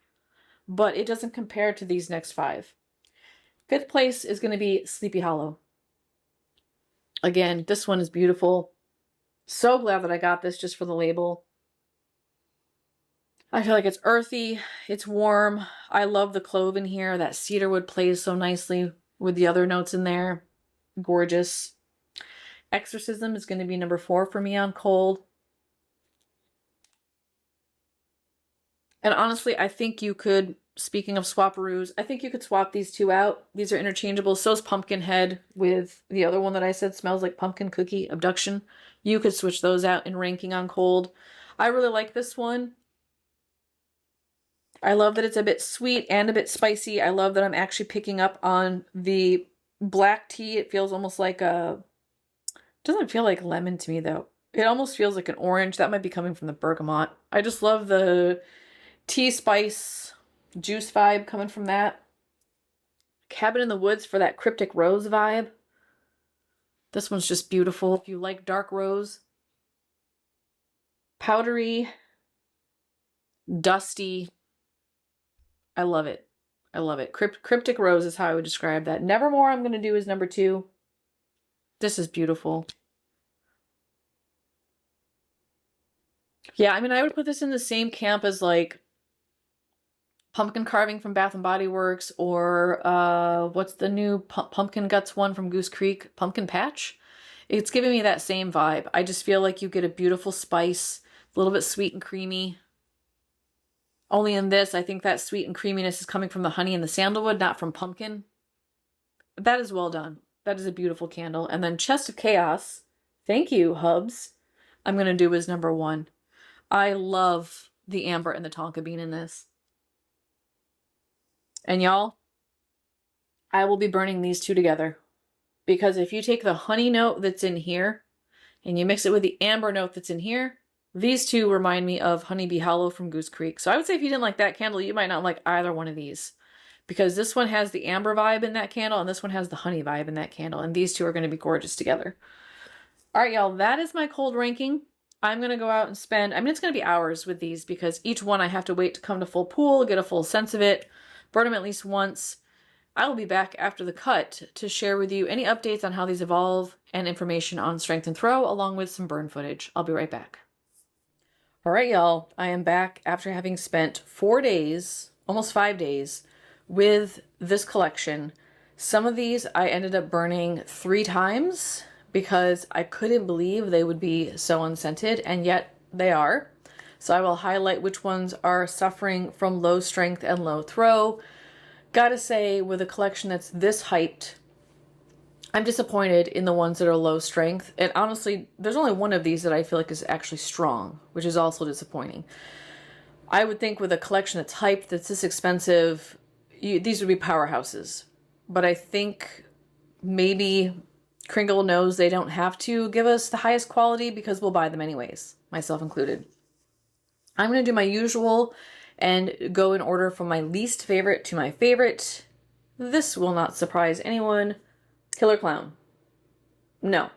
but it doesn't compare to these next 5. 5th place is going to be Sleepy Hollow. Again, this one is beautiful. So glad that I got this just for the label. I feel like it's earthy, it's warm. I love the clove in here. That cedarwood plays so nicely with the other notes in there. Gorgeous. Exorcism is going to be number 4 for me on cold. And honestly, I think you could, speaking of swapperoos, I think you could swap these two out. These are interchangeable. So is Pumpkinhead with the other one that I said smells like pumpkin cookie, Abduction. You could switch those out in ranking on cold. I really like this one. I love that it's a bit sweet and a bit spicy. I love that I'm actually picking up on the black tea. It feels almost like a... doesn't feel like lemon to me, though. It almost feels like an orange. That might be coming from the bergamot. I just love the tea spice juice vibe coming from that. Cabin in the Woods for that cryptic rose vibe. This one's just beautiful. If you like dark rose. Powdery. Dusty. I love it. I love it. Cryptic rose is how I would describe that. Nevermore I'm going to do is number 2. This is beautiful. Yeah, I mean, I would put this in the same camp as like pumpkin carving from Bath and Body Works, or what's the new pumpkin guts one from Goose Creek? Pumpkin Patch? It's giving me that same vibe. I just feel like you get a beautiful spice, a little bit sweet and creamy. Only in this, I think that sweet and creaminess is coming from the honey and the sandalwood, not from pumpkin. That is well done. That is a beautiful candle. And then Chest of Chaos. Thank you, Hubs. I'm going to do as number 1. I love the amber and the tonka bean in this. And y'all, I will be burning these two together. Because if you take the honey note that's in here and you mix it with the amber note that's in here, these two remind me of Honeybee Hollow from Goose Creek. So I would say if you didn't like that candle, you might not like either one of these. Because this one has the amber vibe in that candle and this one has the honey vibe in that candle. And these two are going to be gorgeous together. All right, y'all, that is my cold ranking. I'm going to go out and spend, I mean, it's going to be hours with these because each one I have to wait to come to full pool, get a full sense of it, burn them at least once. I will be back after the cut to share with you any updates on how these evolve and information on strength and throw, along with some burn footage. I'll be right back. All right, y'all, I am back after having spent 4 days, almost 5 days, with this collection. Some of these I ended up burning 3 times because I couldn't believe they would be so unscented, and yet they are. So I will highlight which ones are suffering from low strength and low throw. Gotta say, with a collection that's this hyped, I'm disappointed in the ones that are low strength. And honestly, there's only one of these that I feel like is actually strong, which is also disappointing. I would think with a collection that's hyped, that's this expensive, these would be powerhouses. But I think maybe Kringle knows they don't have to give us the highest quality because we'll buy them anyways, myself included. I'm going to do my usual and go in order from my least favorite to my favorite. This will not surprise anyone. Killer Clown. No.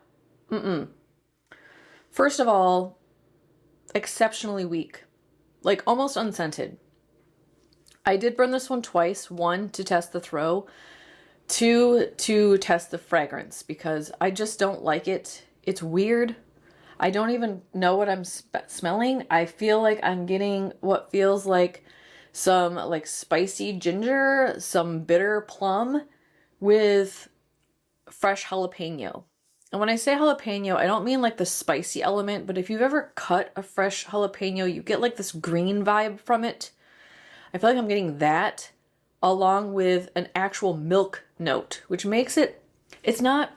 First of all, exceptionally weak. Like almost unscented. I did burn this one twice. 1, to test the throw. 2, to test the fragrance because I just don't like it. It's weird. I don't even know what I'm smelling. I feel like I'm getting what feels like some like spicy ginger, some bitter plum with fresh jalapeno. And when I say jalapeno, I don't mean like the spicy element, but if you've ever cut a fresh jalapeno, you get like this green vibe from it. I feel like I'm getting that along with an actual milk note, which makes it, it's not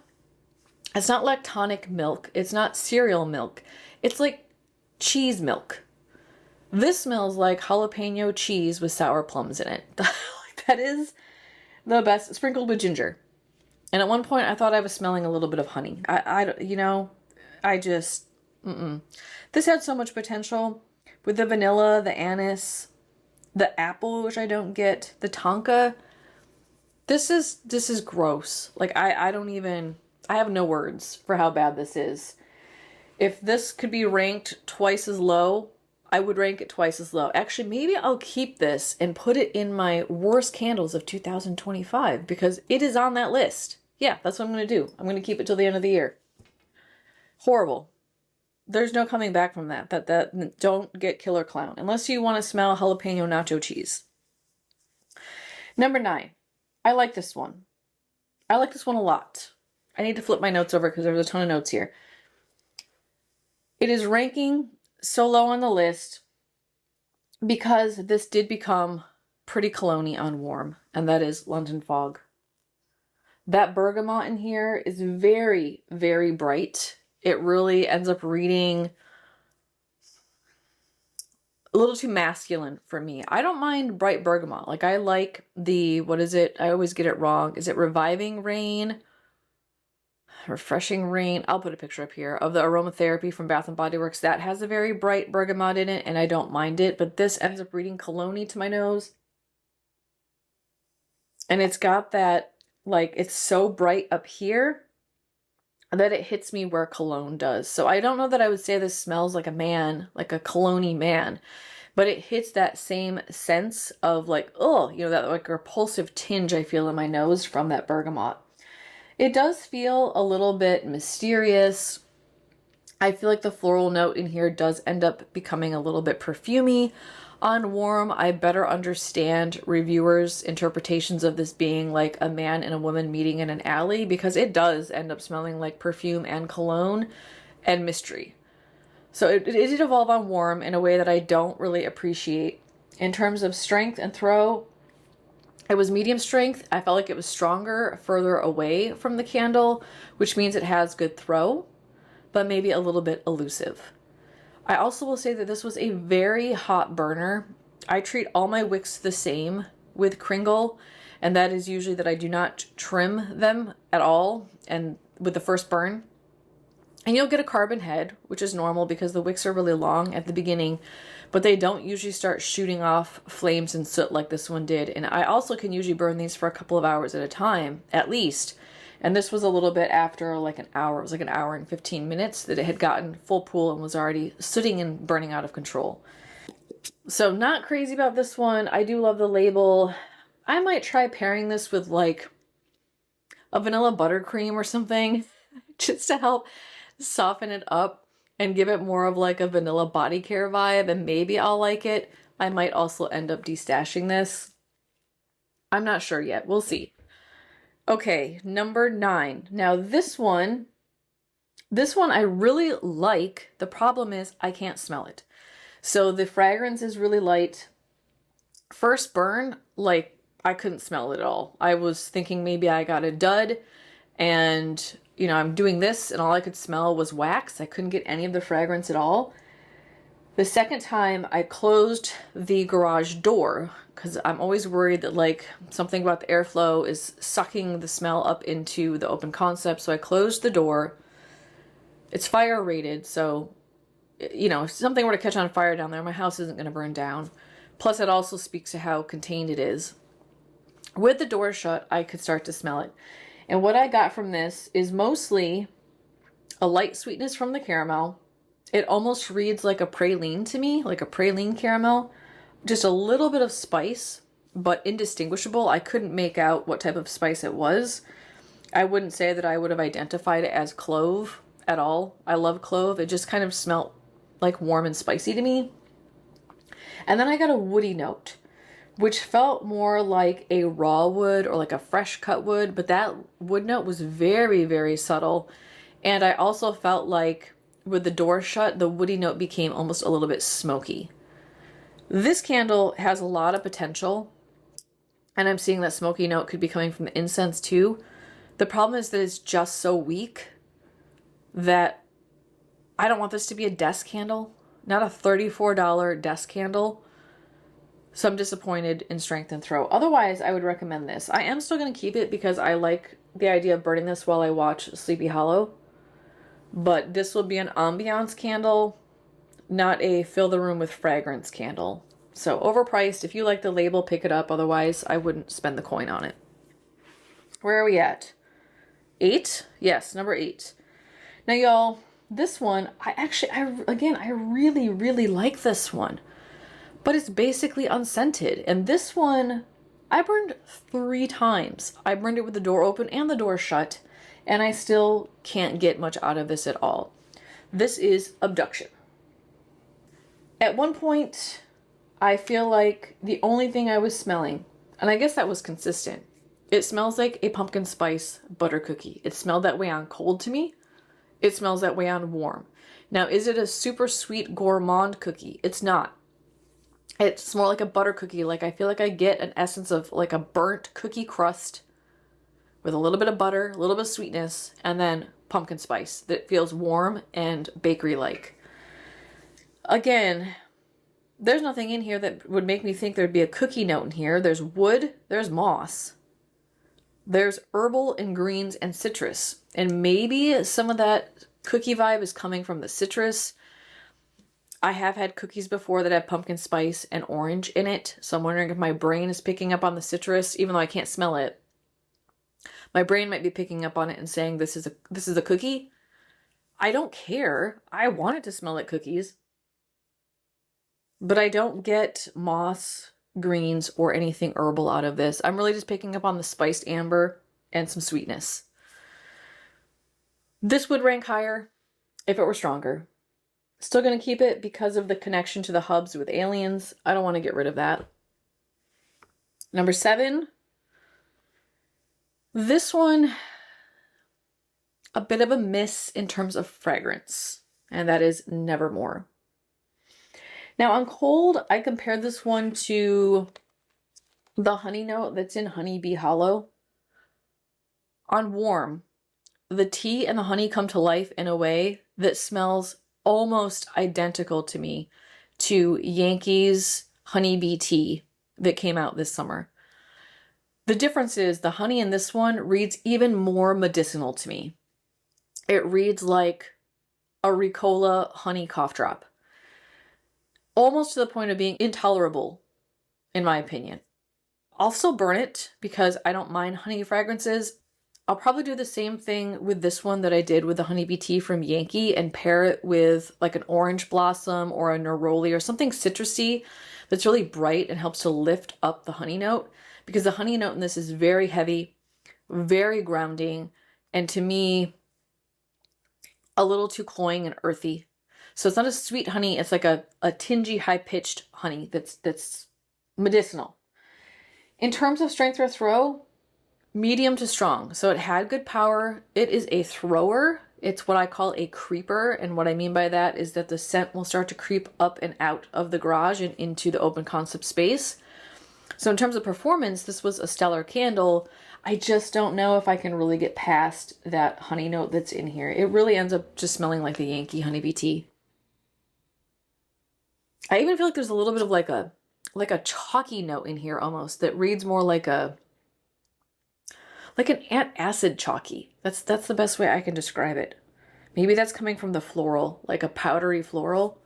lactonic milk. It's not cereal milk. It's like cheese milk. This smells like jalapeno cheese with sour plums in it. That is the best, sprinkled with ginger. And at one point I thought I was smelling a little bit of honey. This had so much potential with the vanilla, the anise, the apple, which I don't get, the tonka. This is gross. Like I have no words for how bad this is. If this could be ranked twice as low, I would rank it twice as low. Actually, maybe I'll keep this and put it in my worst candles of 2025 because it is on that list. Yeah, that's what I'm going to do. I'm going to keep it till the end of the year. Horrible. There's no coming back from that. That don't get Killer Clown unless you want to smell jalapeno nacho cheese. Number 9. I like this one. I like this one a lot. I need to flip my notes over because there's a ton of notes here. It is ranking so low on the list because this did become pretty cologne-y on warm, and that is London Fog. That bergamot in here is very, very bright. It really ends up reading a little too masculine for me. I don't mind bright bergamot. Like, I like the, what is it? I always get it wrong. Is it Reviving Rain? Refreshing Rain. I'll put a picture up here of the aromatherapy from Bath & Body Works. That has a very bright bergamot in it, and I don't mind it. But this ends up reading cologne-y to my nose. And it's got that, like, it's so bright up here that it hits me where cologne does. So I don't know that I would say this smells like a man, like a cologne-y man, but it hits that same sense of like, oh, you know, that like repulsive tinge I feel in my nose from that bergamot. It does feel a little bit mysterious. I feel like the floral note in here does end up becoming a little bit perfumey. On warm, I better understand reviewers' interpretations of this being like a man and a woman meeting in an alley, because it does end up smelling like perfume and cologne and mystery. So it did evolve on warm in a way that I don't really appreciate. In terms of strength and throw, it was medium strength. I felt like it was stronger further away from the candle, which means it has good throw, but maybe a little bit elusive. I also will say that this was a very hot burner. I treat all my wicks the same with Kringle, and that is usually that I do not trim them at all and with the first burn. And you'll get a carbon head, which is normal because the wicks are really long at the beginning, but they don't usually start shooting off flames and soot like this one did. And I also can usually burn these for a couple of hours at a time, at least. And this was a little bit after like an hour. It was like an hour and 15 minutes that it had gotten full pool and was already sooting and burning out of control. So not crazy about this one. I do love the label. I might try pairing this with like a vanilla buttercream or something just to help soften it up and give it more of like a vanilla body care vibe, and maybe I'll like it. I might also end up destashing this. I'm not sure yet. We'll see. Okay, number 9. Now this one I really like. The problem is I can't smell it. So the fragrance is really light. First burn, like I couldn't smell it at all. I was thinking maybe I got a dud and, you know, I'm doing this and all I could smell was wax. I couldn't get any of the fragrance at all. The second time I closed the garage door because I'm always worried that like something about the airflow is sucking the smell up into the open concept. So I closed the door. It's fire rated, so, you know, if something were to catch on fire down there, my house isn't going to burn down. Plus it also speaks to how contained it is. With the door shut, I could start to smell it. And what I got from this is mostly a light sweetness from the caramel. It almost reads like a praline to me, like a praline caramel. Just a little bit of spice, but indistinguishable. I couldn't make out what type of spice it was. I wouldn't say that I would have identified it as clove at all. I love clove. It just kind of smelled like warm and spicy to me. And then I got a woody note, which felt more like a raw wood or like a fresh cut wood, but that wood note was very, very subtle. And I also felt like with the door shut, the woody note became almost a little bit smoky. This candle has a lot of potential, and I'm seeing that smoky note could be coming from the incense too. The problem is that it's just so weak that I don't want this to be a desk candle, not a $34 desk candle. So I'm disappointed in strength and throw. Otherwise, I would recommend this. I am still going to keep it because I like the idea of burning this while I watch Sleepy Hollow. But this will be an ambiance candle, not a fill the room with fragrance candle. So overpriced. If you like the label, pick it up. Otherwise, I wouldn't spend the coin on it. Where are we at? 8? Yes, number 8. Now, y'all, this one, I really, really like this one. But it's basically unscented. And this one, I burned 3 times. I burned it with the door open and the door shut. And I still can't get much out of this at all. This is Abduction. At one point, I feel like the only thing I was smelling, and I guess that was consistent, It smells like a pumpkin spice butter cookie. It smelled that way on cold to me. It smells that way on warm. Now, is it a super sweet gourmand cookie? It's not. It's more like a butter cookie. Like I feel like I get an essence of like a burnt cookie crust with a little bit of butter, a little bit of sweetness, and then pumpkin spice that feels warm and bakery-like. Again, there's nothing in here that would make me think there'd be a cookie note in here. There's wood, there's moss, there's herbal and greens and citrus. And maybe some of that cookie vibe is coming from the citrus. I have had cookies before that have pumpkin spice and orange in it. So I'm wondering if my brain is picking up on the citrus, even though I can't smell it. My brain might be picking up on it and saying this is a cookie. I don't care. I want it to smell like cookies. But I don't get moss, greens, or anything herbal out of this. I'm really just picking up on the spiced amber and some sweetness. This would rank higher if it were stronger. Still going to keep it because of the connection to the hubs with aliens. I don't want to get rid of that. Number 7. This one, a bit of a miss in terms of fragrance, and that is Nevermore. Now on cold, I compared this one to the honey note that's in Honeybee Hollow. On warm, the tea and the honey come to life in a way that smells almost identical to me to Yankees Honeybee tea that came out this summer. The difference is the honey in this one reads even more medicinal to me. It reads like a Ricola honey cough drop. Almost to the point of being intolerable, in my opinion. I'll still burn it because I don't mind honey fragrances. I'll probably do the same thing with this one that I did with the honeybee tea from Yankee and pair it with like an orange blossom or a neroli or something citrusy that's really bright and helps to lift up the honey note. Because the honey note in this is very heavy, very grounding, and to me, a little too cloying and earthy. So it's not a sweet honey, it's like a tingy, high-pitched honey that's medicinal. In terms of strength or throw, medium to strong. So it had good power. It is a thrower. It's what I call a creeper, and what I mean by that is that the scent will start to creep up and out of the garage and into the open concept space. So in terms of performance, this was a stellar candle. I just don't know if I can really get past that honey note that's in here. It really ends up just smelling like the Yankee honeybee tea. I even feel like there's a little bit of like a chalky note in here almost that reads more like an antacid chalky. That's the best way I can describe it. Maybe that's coming from the floral, like a powdery floral.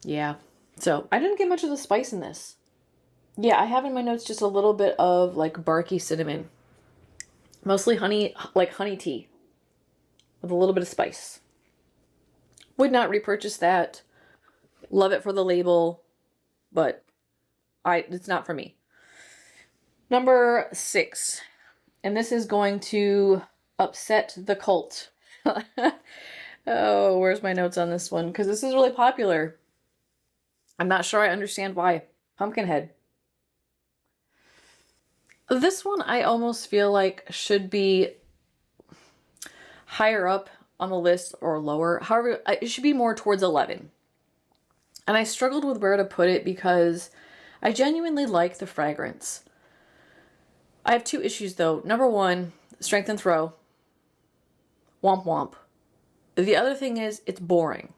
Yeah. So I didn't get much of the spice in this. Yeah, I have in my notes just a little bit of like barky cinnamon. Mostly honey, like honey tea with a little bit of spice. Would not repurchase that. Love it for the label, but it's not for me. Number 6, and this is going to upset the cult. Oh, where's my notes on this one? Because this is really popular. I'm not sure I understand why. Pumpkinhead. This one I almost feel like should be higher up on the list or lower. However, it should be more towards 11. And I struggled with where to put it because I genuinely like the fragrance. I have 2 issues though. Number 1, strength and throw. Womp womp. The other thing is it's boring.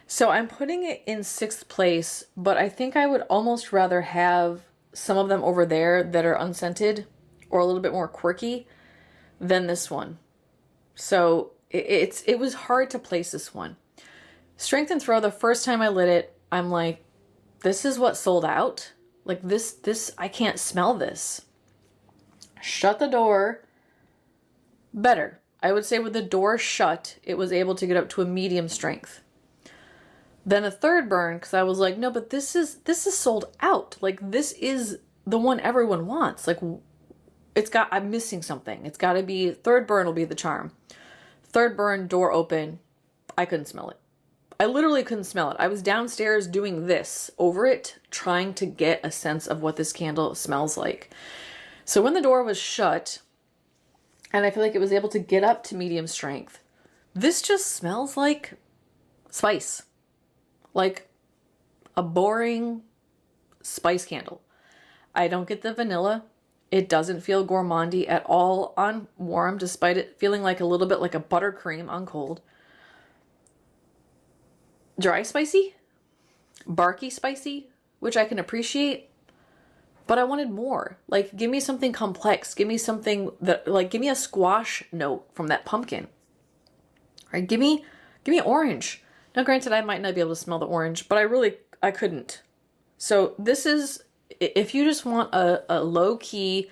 So I'm putting it in 6th place, but I think I would almost rather have some of them over there that are unscented or a little bit more quirky than this one. So it was hard to place this one. Strength and throw, the first time I lit it, I'm like, this is what sold out? Like this, I can't smell this. Shut the door. Better. I would say with the door shut, it was able to get up to a medium strength. Then the third burn, because I was like, no, but this is sold out. Like, this is the one everyone wants. Like, I'm missing something. It's got to be, third burn will be the charm. Third burn, door open. I couldn't smell it. I literally couldn't smell it. I was downstairs doing this over it, trying to get a sense of what this candle smells like. So when the door was shut, and I feel like it was able to get up to medium strength, this just smells like spice. Like a boring spice candle. I don't get the vanilla. It doesn't feel gourmandy at all on warm, despite it feeling like a little bit like a buttercream on cold. Dry spicy, barky spicy, which I can appreciate, but I wanted more. Like, give me something complex. Give me something that, like, give me a squash note from that pumpkin. Right? Give me orange. Now, granted, I might not be able to smell the orange, but I couldn't. So this is, if you just want a low-key,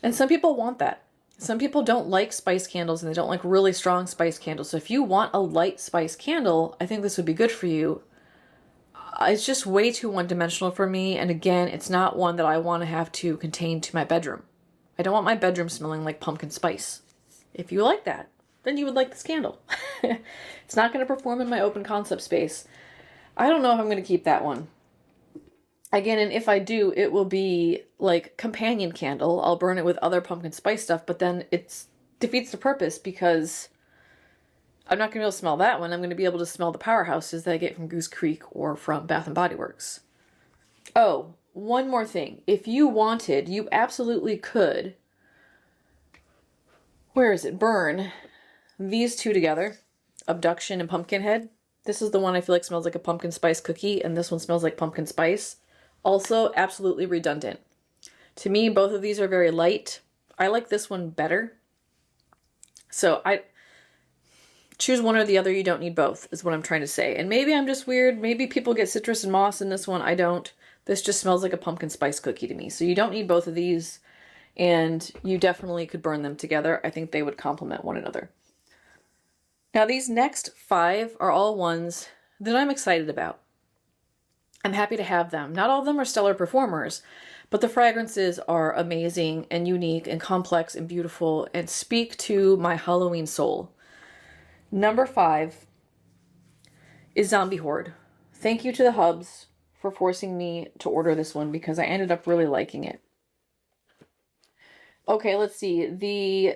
and some people want that. Some people don't like spice candles and they don't like really strong spice candles. So if you want a light spice candle, I think this would be good for you. It's just way too one-dimensional for me. And again, it's not one that I want to have to contain to my bedroom. I don't want my bedroom smelling like pumpkin spice. If you like that, then you would like this candle. It's not going to perform in my open concept space. I don't know if I'm going to keep that one. Again, and if I do, it will be like companion candle. I'll burn it with other pumpkin spice stuff, but then it defeats the purpose because I'm not going to be able to smell that one. I'm going to be able to smell the powerhouses that I get from Goose Creek or from Bath & Body Works. Oh, one more thing. If you wanted, you absolutely could, where is it? Burn these two together, Abduction and Pumpkinhead. This is the one I feel like smells like a pumpkin spice cookie, and this one smells like pumpkin spice. Also, absolutely redundant. To me, both of these are very light. I like this one better. So I choose one or the other. You don't need both, is what I'm trying to say. And maybe I'm just weird. Maybe people get citrus and moss in this one. I don't. This just smells like a pumpkin spice cookie to me. So you don't need both of these. And you definitely could burn them together. I think they would complement one another. Now, these next 5 are all ones that I'm excited about. I'm happy to have them. Not all of them are stellar performers, but the fragrances are amazing and unique and complex and beautiful and speak to my Halloween soul. Number 5 is Zombie Hoard. Thank you to the Hubs for forcing me to order this one because I ended up really liking it. Okay, let's see.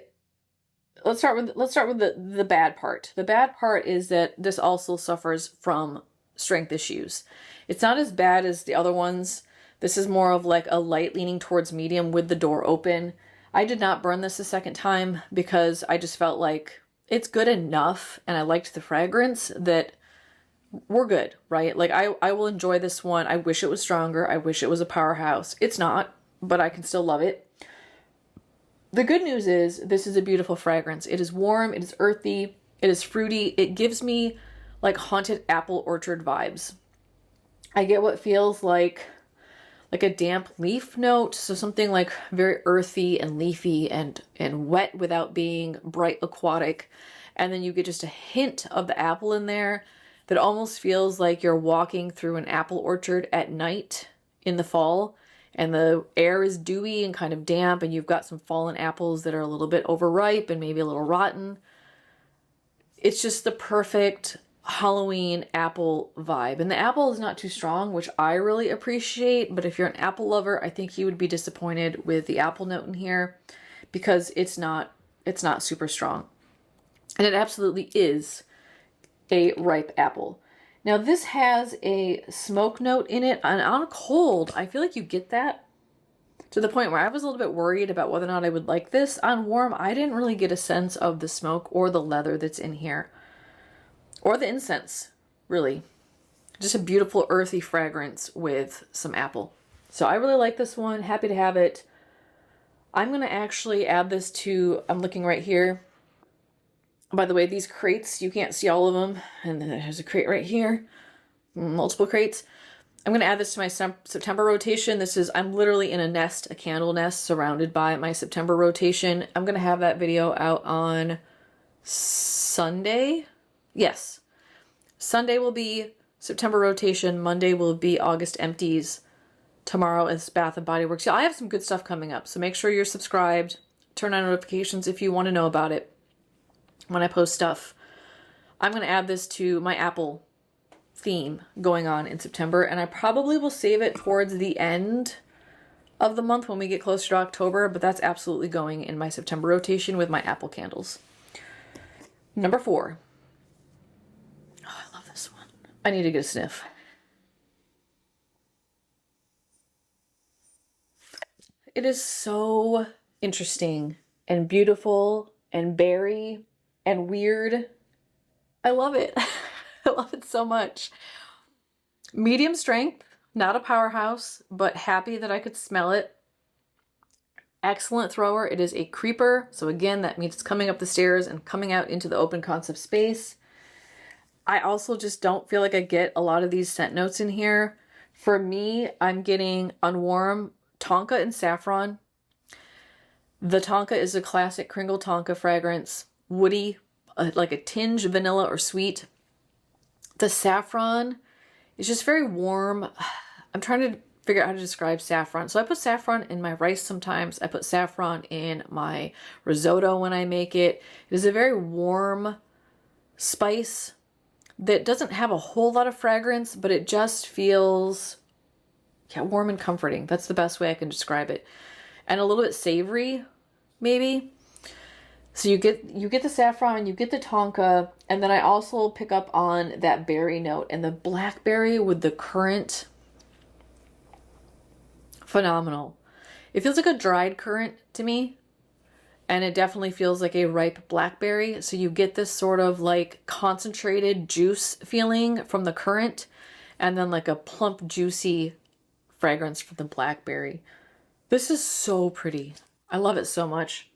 Let's start with the bad part. The bad part is that this also suffers from strength issues. It's not as bad as the other ones. This is more of like a light leaning towards medium with the door open. I did not burn this a second time because I just felt like it's good enough and I liked the fragrance that we're good, right? Like I will enjoy this one. I wish it was stronger. I wish it was a powerhouse. It's not, but I can still love it. The good news is this is a beautiful fragrance. It is warm, it is earthy, it is fruity. It gives me like haunted apple orchard vibes. I get what feels like a damp leaf note. So something like very earthy and leafy and wet without being bright aquatic. And then you get just a hint of the apple in there that almost feels like you're walking through an apple orchard at night in the fall. And the air is dewy and kind of damp, and you've got some fallen apples that are a little bit overripe and maybe a little rotten. It's just the perfect Halloween apple vibe. And the apple is not too strong, which I really appreciate. But if you're an apple lover, I think you would be disappointed with the apple note in here because it's not super strong. And it absolutely is a ripe apple. Now this has a smoke note in it, and on cold, I feel like you get that to the point where I was a little bit worried about whether or not I would like this. On warm, I didn't really get a sense of the smoke or the leather that's in here, or the incense, really. Just a beautiful earthy fragrance with some apple. So I really like this one, happy to have it. I'm gonna actually add this to, I'm looking right here. By the way, these crates, you can't see all of them. And then there's a crate right here. Multiple crates. I'm going to add this to my September rotation. I'm literally in a nest, a candle nest, surrounded by my September rotation. I'm going to have that video out on Sunday. Yes. Sunday will be September rotation. Monday will be August empties. Tomorrow is Bath & Body Works. Yeah, I have some good stuff coming up. So make sure you're subscribed. Turn on notifications if you want to know about it when I post stuff. I'm going to add this to my apple theme going on in September, and I probably will save it towards the end of the month when we get closer to October, but that's absolutely going in my September rotation with my apple candles. Number 4. Oh, I love this one. I need to get a sniff. It is so interesting and beautiful and berry and weird. I love it. I love it so much. Medium strength, not a powerhouse, but happy that I could smell it. Excellent thrower. It is a creeper. So again, that means it's coming up the stairs and coming out into the open concept space. I also just don't feel like I get a lot of these scent notes in here. For me, I'm getting unwarm tonka and saffron. The tonka is a classic Kringle tonka fragrance. Woody, like a tinge vanilla or sweet. The saffron is just very warm. I'm trying to figure out how to describe saffron. So I put saffron in my rice sometimes. I put saffron in my risotto when I make it. It is a very warm spice that doesn't have a whole lot of fragrance, but it just feels, yeah, warm and comforting. That's the best way I can describe it. And a little bit savory, maybe. So you get the saffron, you get the tonka, and then I also pick up on that berry note and the blackberry with the currant. Phenomenal. It feels like a dried currant to me, and it definitely feels like a ripe blackberry. So you get this sort of like concentrated juice feeling from the currant, and then like a plump, juicy fragrance from the blackberry. This is so pretty. I love it so much.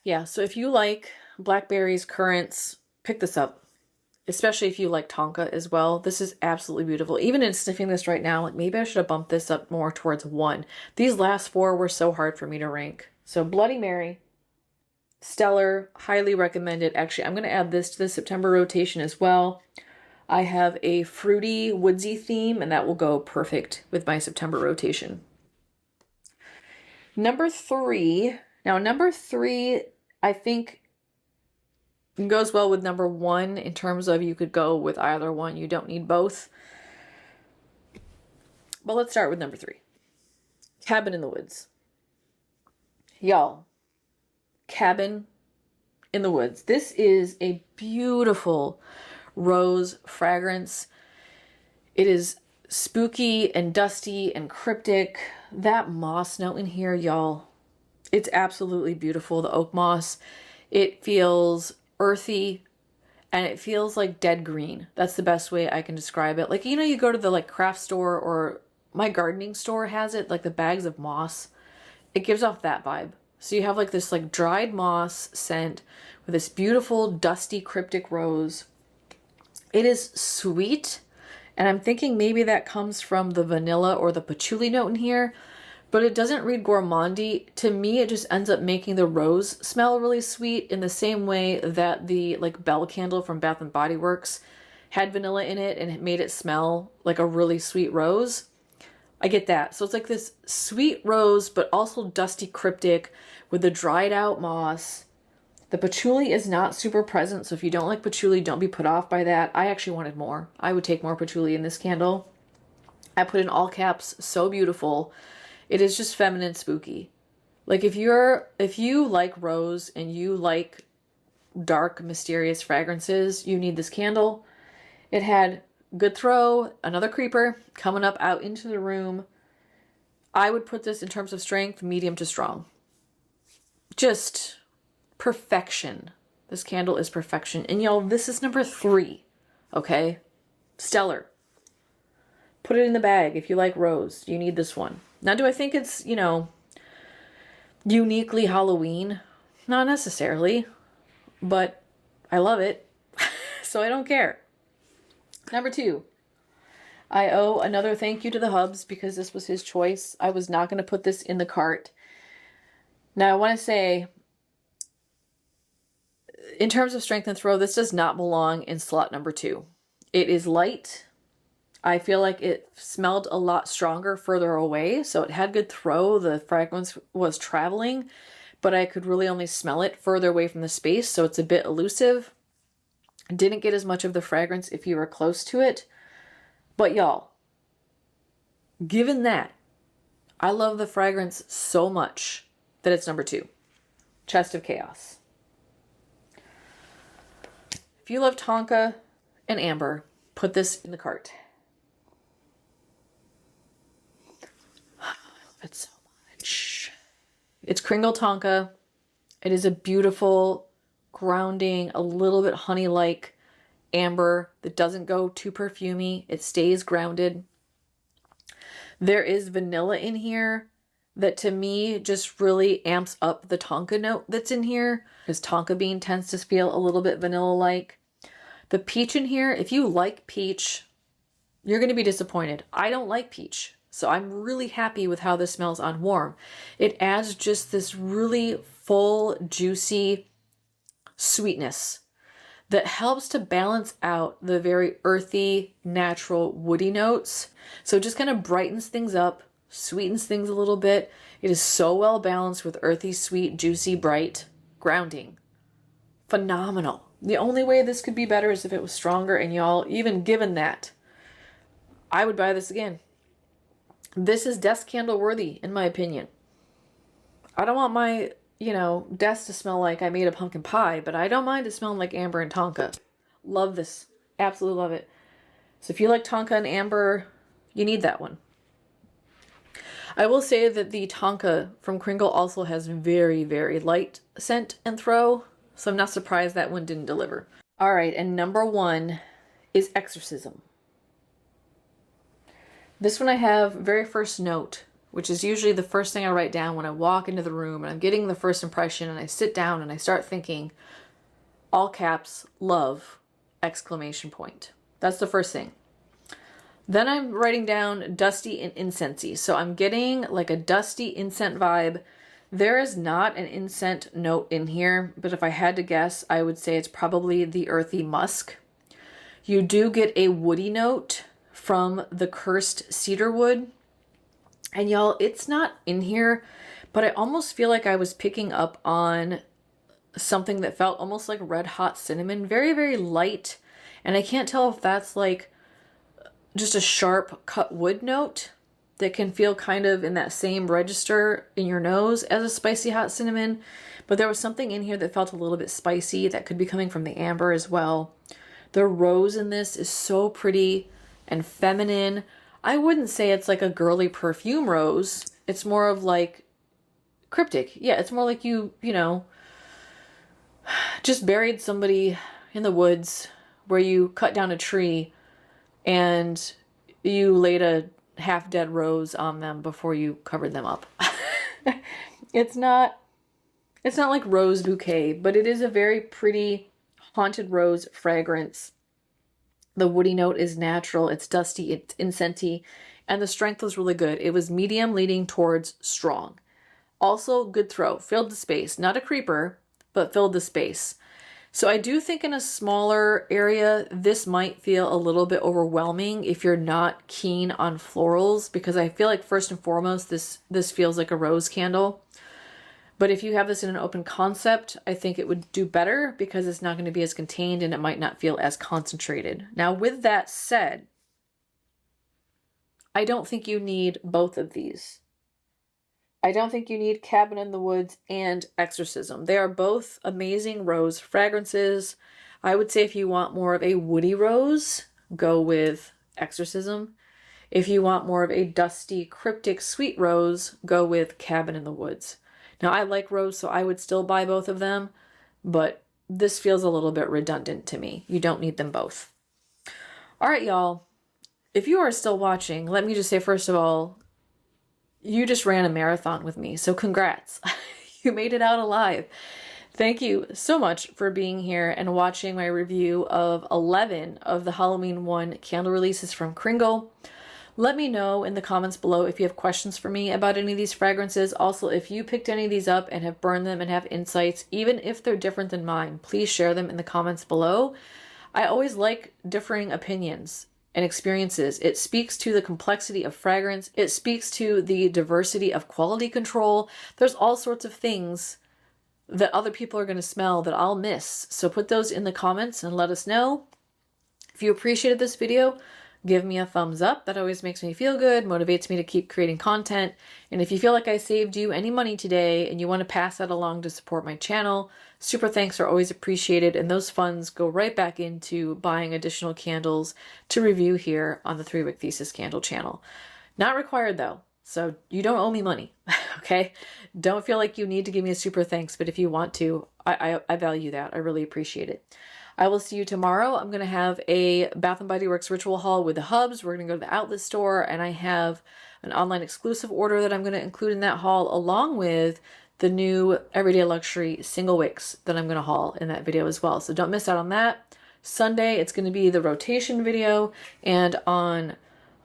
Yeah, so if you like blackberries, currants, pick this up. Especially if you like tonka as well. This is absolutely beautiful. Even in sniffing this right now, like maybe I should have bumped this up more towards 1. These last 4 were so hard for me to rank. So Bloody Mary, stellar, highly recommended. Actually, I'm going to add this to the September rotation as well. I have a fruity, woodsy theme, and that will go perfect with my September rotation. Number 3. Now, number 3, I think goes well with number 1 in terms of you could go with either one. You don't need both. But let's start with number 3. Cabin in the Woods. Y'all, Cabin in the Woods. This is a beautiful rose fragrance. It is spooky and dusty and cryptic. That moss note in here, y'all, it's absolutely beautiful. The oak moss. It feels earthy, and it feels like dead green. That's the best way I can describe it. Like, you know, you go to the like craft store, or my gardening store has it, like the bags of moss. It gives off that vibe. So you have like this like dried moss scent with this beautiful dusty cryptic rose. It is sweet, and I'm thinking maybe that comes from the vanilla or the patchouli note in here. But it doesn't read gourmandy. To me, it just ends up making the rose smell really sweet in the same way that the like bell candle from Bath & Body Works had vanilla in it and it made it smell like a really sweet rose. I get that. So it's like this sweet rose, but also dusty cryptic with the dried out moss. The patchouli is not super present, so if you don't like patchouli, don't be put off by that. I actually wanted more. I would take more patchouli in this candle. I put in all caps, so beautiful. It is just feminine spooky. Like if you like rose and you like dark, mysterious fragrances, you need this candle. It had good throw, another creeper coming up out into the room. I would put this in terms of strength, medium to strong. Just perfection. This candle is perfection. And y'all, this is number 3. Okay? Stellar. Put it in the bag if you like rose. You need this one. Now, do I think it's, you know, uniquely Halloween? Not necessarily, but I love it, so I don't care. Number 2, I owe another thank you to the Hubs because this was his choice. I was not going to put this in the cart. Now, I want to say, in terms of strength and throw, this does not belong in slot number 2. It is light. I feel like it smelled a lot stronger further away, so it had good throw. The fragrance was traveling, but I could really only smell it further away from the space, so it's a bit elusive. Didn't get as much of the fragrance if you were close to it. But y'all, given that, I love the fragrance so much that it's number 2. Chest of Chaos. If you love tonka and amber, put this in the cart. I love it so much. It's Kringle tonka. It is a beautiful, grounding, a little bit honey-like amber that doesn't go too perfumey. It stays grounded. There is vanilla in here that to me just really amps up the tonka note that's in here, because tonka bean tends to feel a little bit vanilla-like. The peach in here, if you like peach, you're going to be disappointed. I don't like peach, so I'm really happy with how this smells on warm. It adds just this really full, juicy sweetness that helps to balance out the very earthy, natural, woody notes. So it just kind of brightens things up, sweetens things a little bit. It is so well balanced with earthy, sweet, juicy, bright, grounding. Phenomenal. The only way this could be better is if it was stronger, and y'all, even given that, I would buy this again. This is desk candle worthy, in my opinion. I don't want my, desk to smell like I made a pumpkin pie, but I don't mind it smelling like amber and tonka. Love this. Absolutely love it. So if you like tonka and amber, you need that one. I will say that the tonka from Kringle also has very, very light scent and throw, so I'm not surprised that one didn't deliver. All right, and number 1 is Exorcism. This one I have very first note, which is usually the first thing I write down when I walk into the room and I'm getting the first impression, and I sit down and I start thinking, all caps, love, exclamation point. That's the first thing. Then I'm writing down dusty and incensey. So I'm getting like a dusty incense vibe. There is not an incense note in here, but if I had to guess, I would say it's probably the earthy musk. You do get a woody note from the cursed cedar wood. And y'all, it's not in here, but I almost feel like I was picking up on something that felt almost like red hot cinnamon. Very, very light. And I can't tell if that's like just a sharp cut wood note that can feel kind of in that same register in your nose as a spicy hot cinnamon. But there was something in here that felt a little bit spicy that could be coming from the amber as well. The rose in this is so pretty and feminine. I wouldn't say it's like a girly perfume rose. It's more of like cryptic. Yeah, it's more like you just buried somebody in the woods where you cut down a tree and you laid a half-dead rose on them before you covered them up. It's not like rose bouquet, but it is a very pretty haunted rose fragrance. The woody note is natural, it's dusty, it's incensey, and the strength was really good. It was medium leaning towards strong. Also, good throw, filled the space. Not a creeper, but filled the space. So I do think in a smaller area, this might feel a little bit overwhelming if you're not keen on florals, because I feel like first and foremost, this feels like a rose candle. But if you have this in an open concept, I think it would do better because it's not going to be as contained and it might not feel as concentrated. Now, with that said, I don't think you need both of these. I don't think you need Cabin in the Woods and Exorcism. They are both amazing rose fragrances. I would say if you want more of a woody rose, go with Exorcism. If you want more of a dusty, cryptic, sweet rose, go with Cabin in the Woods. Now, I like rose, so I would still buy both of them, but this feels a little bit redundant to me. You don't need them both. All right, y'all. If you are still watching, let me just say, first of all, you just ran a marathon with me, so congrats. You made it out alive. Thank you so much for being here and watching my review of 11 of the Halloween 1 candle releases from Kringle. Let me know in the comments below if you have questions for me about any of these fragrances. Also, if you picked any of these up and have burned them and have insights, even if they're different than mine, please share them in the comments below. I always like differing opinions and experiences. It speaks to the complexity of fragrance. It speaks to the diversity of quality control. There's all sorts of things that other people are going to smell that I'll miss. So put those in the comments and let us know. If you appreciated this video, give me a thumbs up. That always makes me feel good, motivates me to keep creating content. And if you feel like I saved you any money today and you want to pass that along to support my channel, super thanks are always appreciated. And those funds go right back into buying additional candles to review here on the 3-Wick Thesis candle channel. Not required though. So you don't owe me money, okay? Don't feel like you need to give me a super thanks, but if you want to, I value that. I really appreciate it. I will see you tomorrow. I'm going to have a Bath & Body Works ritual haul with the hubs. We're going to go to the outlet store, and I have an online exclusive order that I'm going to include in that haul, along with the new Everyday Luxury single wicks that I'm going to haul in that video as well. So don't miss out on that. Sunday, it's going to be the rotation video, and on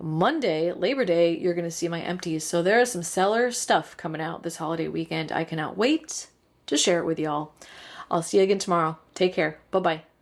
Monday, Labor Day, you're going to see my empties. So there is some seller stuff coming out this holiday weekend. I cannot wait to share it with y'all. I'll see you again tomorrow. Take care. Bye-bye.